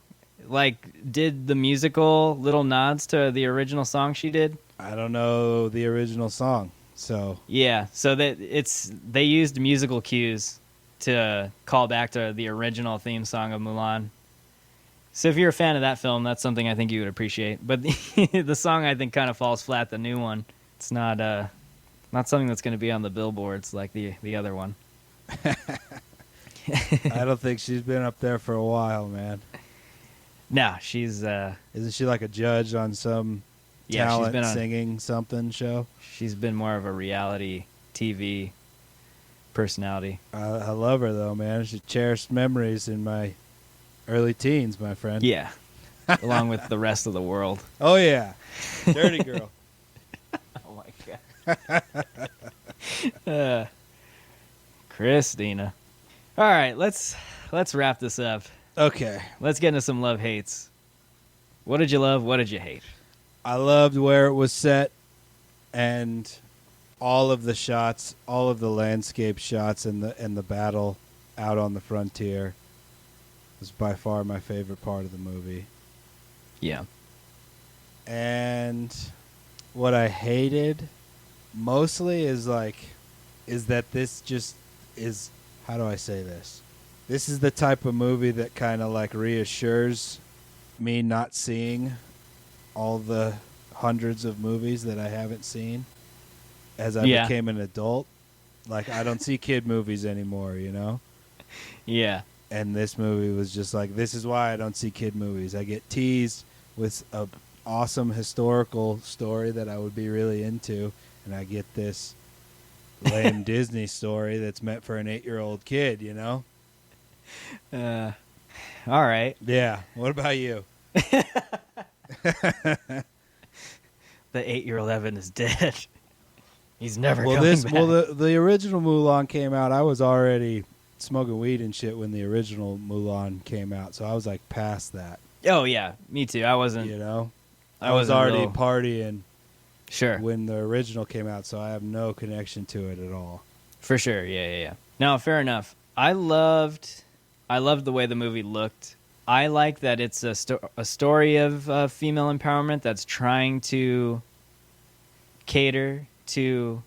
Like, did the musical little nods to the original song she did? I don't know the original song, so Yeah. So they used musical cues to call back to the original theme song of Mulan. So if you're a fan of that film, that's something I think you would appreciate. But the song I think kind of falls flat. The new one, it's not something that's going to be on the billboards like the other one. I don't think she's been up there for a while, man. No, she's Isn't she like a judge on some yeah, talent she's been on. singing something show? She's been more of a reality TV personality. I love her though, man. She cherished memories in my early teens, my friend. Yeah, along with the rest of the world. Oh yeah, dirty girl. Oh my god. Christina. All right, let's wrap this up. Okay. Let's get into some love hates. What did you love? What did you hate? I loved where it was set and all of the shots, all of the landscape shots and the battle out on the frontier was by far my favorite part of the movie. Yeah. And what I hated mostly is that this just is, how do I say this? This is the type of movie that kind of like reassures me not seeing all the hundreds of movies that I haven't seen as I Yeah. became an adult. Like, I don't see kid movies anymore, you know? Yeah. And this movie was just like, this is why I don't see kid movies. I get teased with a awesome historical story that I would be really into, and I get this lame Disney story that's meant for an 8-year-old kid, you know? All right. Yeah. What about you? The 8-year-old Evan is dead. He's never Well, coming back. the original Mulan came out. I was already smoking weed and shit when the original Mulan came out, so I was like past that. Oh yeah, me too. I wasn't. You know, I I was wasn't already real- partying Sure. when the original came out, so I have no connection to it at all. For sure, yeah. No, fair enough. I loved the way the movie looked. I like that it's a story of female empowerment that's trying to cater to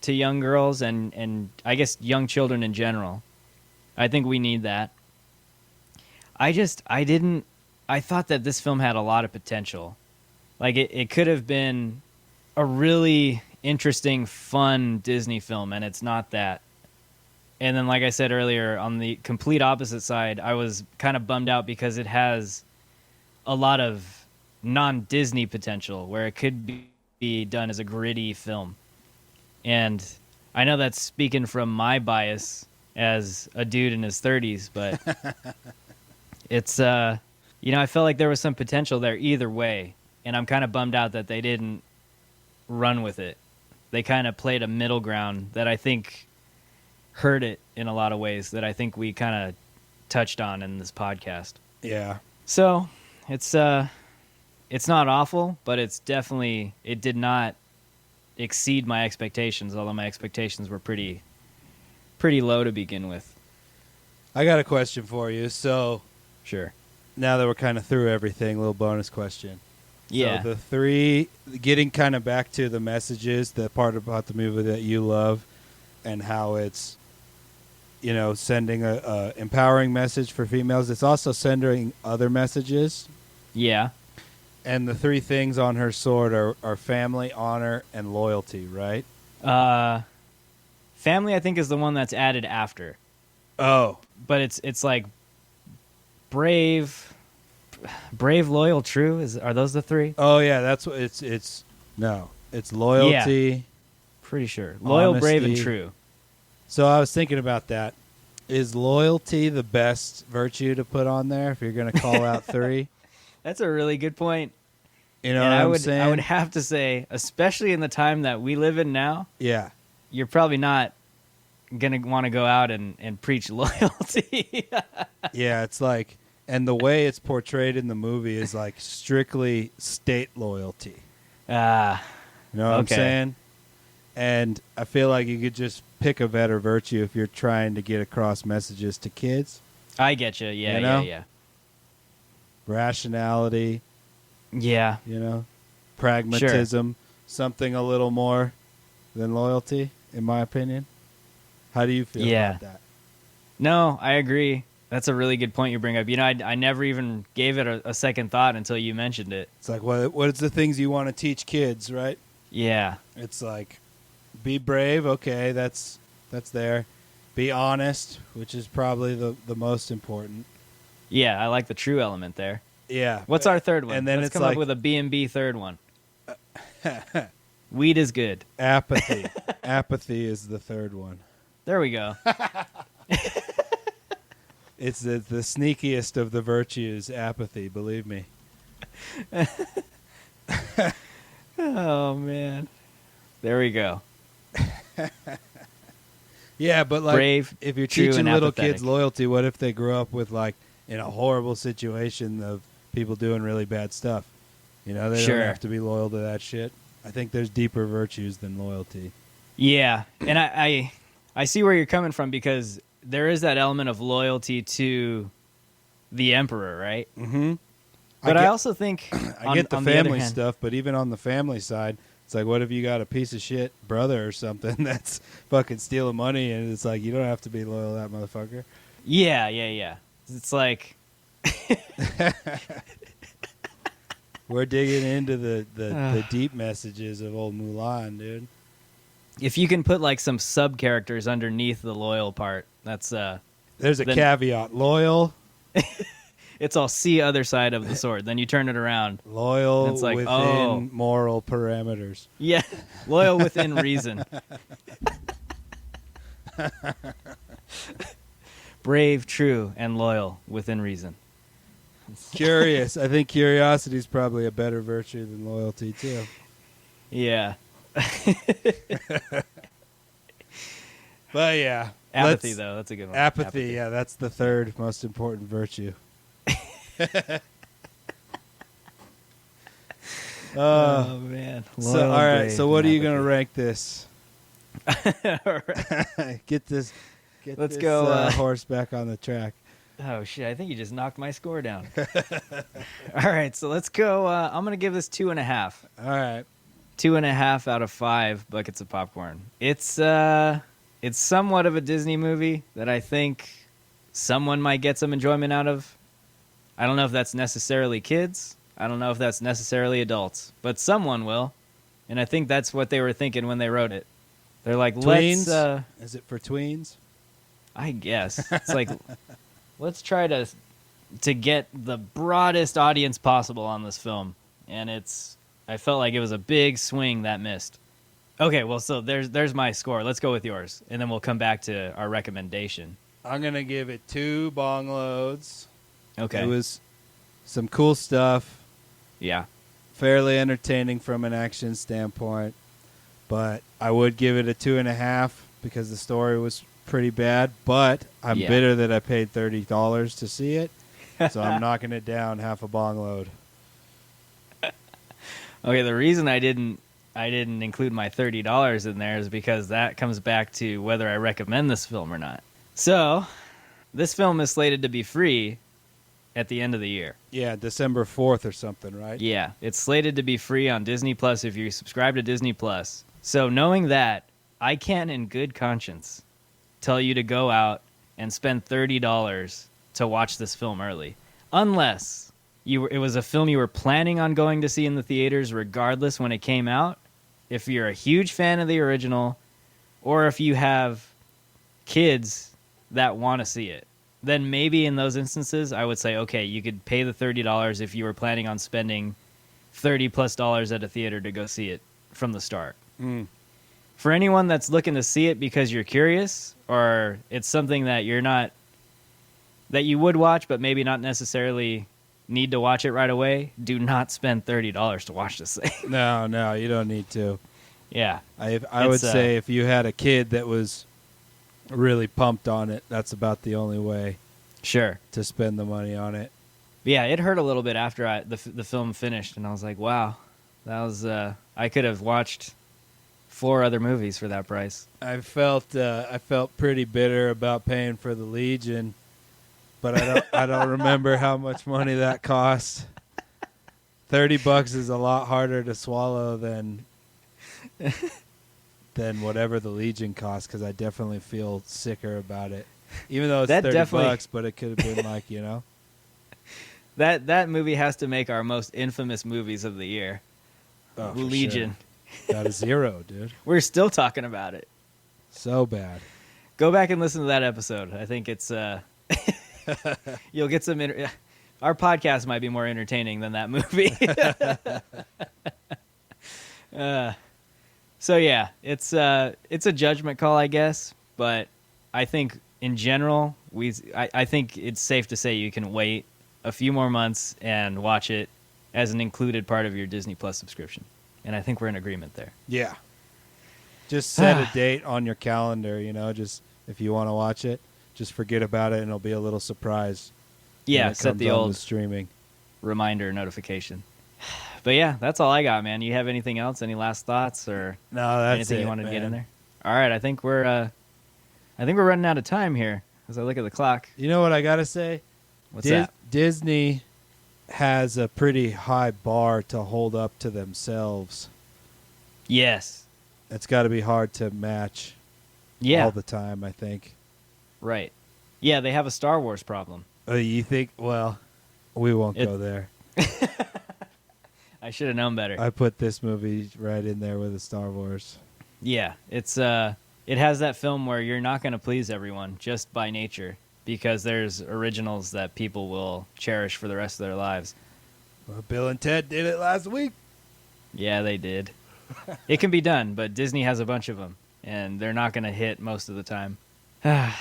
young girls and I guess young children in general. I think we need that. I thought that this film had a lot of potential. Like it could have been a really interesting, fun Disney film, and it's not that. And then, like I said earlier, on the complete opposite side, I was kind of bummed out because it has a lot of non-Disney potential where it could be done as a gritty film. And I know that's speaking from my bias as a dude in his 30s, but it's, I felt like there was some potential there either way. And I'm kind of bummed out that they didn't run with it. They kind of played a middle ground that I think hurt it in a lot of ways that I think we kind of touched on in this podcast. Yeah. So it's not awful, but it did not exceed my expectations, although my expectations were pretty low to begin with. I got a question for you. So Sure. now that we're kind of through everything, little bonus question. Yeah. So the three, getting kind of back to the messages, the part about the movie that you love, and how it's, sending a empowering message for females. It's also sending other messages. Yeah. And the three things on her sword are family, honor, and loyalty, right? Family, I think, is the one that's added after. Oh. But it's like brave, loyal, true. Are those the three? Oh, yeah, that's what it's loyalty. Pretty sure. Loyal, brave, and honesty. true. So I was thinking about that. Is loyalty the best virtue to put on there if you're going to call out three? That's a really good point. You know And what I'm saying? I would have to say, especially in the time that we live in now, Yeah. you're probably not going to want to go out and preach loyalty. Yeah, it's like, and the way it's portrayed in the movie is like strictly state loyalty. You know what I'm Okay. saying? And I feel like you could just pick a better virtue if you're trying to get across messages to kids. I get you. Yeah, You know? yeah. Rationality, Yeah. pragmatism, something a little more than loyalty, in my opinion. How do you feel about that? No, I agree. That's a really good point you bring up. I never even gave it a second thought until you mentioned it. It's like, what is the things you want to teach kids, right? Yeah. It's like, be brave. Okay, that's there. Be honest, which is probably the most important. Yeah, I like the true element there. Yeah. What's our third one? And then Let's it's come like up with a B&B third one. Weed is good. apathy. Apathy is the third one. There we go. It's the sneakiest of the virtues, apathy, believe me. Oh, man. There we go. Yeah, but like, Brave, if you're true, teaching and little apathetic. kids loyalty, what if they grew up with like in a horrible situation of people doing really bad stuff? They Sure. don't have to be loyal to that shit. I think there's deeper virtues than loyalty. Yeah, and I see where you're coming from because there is that element of loyalty to the emperor, right? Mm-hmm. But I also think I get the on the other family hand- stuff, but even on the family side, it's like, what if you got a piece of shit brother or something that's fucking stealing money, and it's like, you don't have to be loyal to that motherfucker. Yeah. It's like, We're digging into the deep messages of old Mulan, dude. if you can put like some sub characters underneath the loyal part, that's There's a Then- caveat. Loyal. It's all see other side of the sword. Then you turn it around. Loyal And it's like, within oh. moral parameters. Yeah, loyal within reason. Brave, true, and loyal within reason. Curious. I think curiosity is probably a better virtue than loyalty, too. Yeah. But yeah. Apathy, though. That's a good one. Apathy, yeah, that's the third most important virtue. Oh, man. So, all right, so what are you going to rank this? All right. Get this Let's go, horse back on the track. Oh, shit. I think you just knocked my score down. All right, so let's go. I'm going to give this 2.5. All right. 2.5 out of 5 buckets of popcorn. It's somewhat of a Disney movie that I think someone might get some enjoyment out of. I don't know if that's necessarily kids. I don't know if that's necessarily adults, but someone will. And I think that's what they were thinking when they wrote it. They're like, tweens? let's... Is it for tweens? I guess. It's like, let's try to get the broadest audience possible on this film. And I felt like it was a big swing that missed. Okay, well, so there's my score. Let's go with yours, and then we'll come back to our recommendation. I'm going to give it 2 bong loads. Okay. It was some cool stuff. Yeah. Fairly entertaining from an action standpoint. But I would give it a 2.5 because the story was pretty bad. But I'm bitter that I paid $30 to see it. So I'm knocking it down half a bong load. Okay, the reason I didn't include my $30 in there is because that comes back to whether I recommend this film or not. So, this film is slated to be free at the end of the year. Yeah, December 4th or something, right? Yeah, it's slated to be free on Disney Plus if you subscribe to Disney Plus. So, knowing that, I can in good conscience tell you to go out and spend $30 to watch this film early. Unless it was a film you were planning on going to see in the theaters regardless when it came out. If you're a huge fan of the original, or if you have kids that want to see it, then maybe in those instances, I would say, okay, you could pay the $30 if you were planning on spending $30+ at a theater to go see it from the start. Mm. For anyone that's looking to see it because you're curious, or it's something that that you would watch, but maybe not necessarily need to watch it right away, do not spend $30 to watch this thing. No, you don't need to. Yeah. I would say if you had a kid that was really pumped on it, that's about the only way Sure. to spend the money on it. Yeah, it hurt a little bit after the film finished, and I was like, wow, that was I could have watched 4 other movies for that price. I felt pretty bitter about paying for the Legion, but I don't remember how much money that cost. $30 is a lot harder to swallow than whatever the Legion cost, because I definitely feel sicker about it. Even though it's $30, but it could have been like, That movie has to make our most infamous movies of the year. Oh, Legion. Sure. Got a 0, dude. We're still talking about it. So bad. Go back and listen to that episode. I think it's you'll get some. Our podcast might be more entertaining than that movie. So yeah, it's a judgment call, I guess. But I think in general, I think it's safe to say you can wait a few more months and watch it as an included part of your Disney Plus subscription. And I think we're in agreement there. Yeah. Just set a date on your calendar, just if you want to watch it, just forget about it and it'll be a little surprise. Yeah, set the old streaming reminder notification. But yeah, that's all I got, man. You have anything else? Any last thoughts or anything you wanted to get in there? All right, I think we're running out of time here as I look at the clock. You know what I got to say? What's that? Disney has a pretty high bar to hold up to themselves. Yes. It's got to be hard to match all the time, I think. Right. Yeah, they have a Star Wars problem. You think? Well, we won't go there. I should have known better. I put this movie right in there with the Star Wars. Yeah, it has that film where you're not going to please everyone just by nature. because there's originals that people will cherish for the rest of their lives. Well, Bill and Ted did it last week. Yeah, they did. It can be done, but Disney has a bunch of them, and they're not going to hit most of the time. But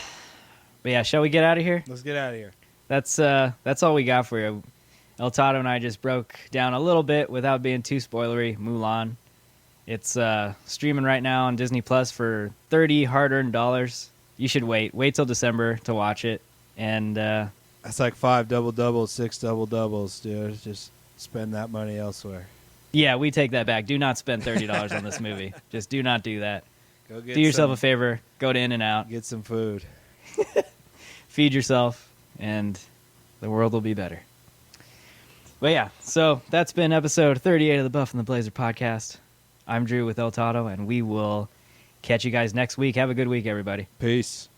yeah, shall we get out of here? Let's get out of here. That's all we got for you. El Toddo and I just broke down a little bit without being too spoilery. Mulan. It's streaming right now on Disney Plus for $30 hard-earned dollars. You should wait. Wait till December to watch it. And That's like 5 double-doubles, 6 double-doubles, dude. Just spend that money elsewhere. yeah, we take that back. Do not spend $30 on this movie. Just do not do that. Go get Do yourself a favor. Go to In-N-Out. Get some food. Feed yourself, and the world will be better. But yeah, so that's been episode 38 of the Buff and the Blazer podcast. I'm Drew with El Toddo, and we will catch you guys next week. Have a good week, everybody. Peace.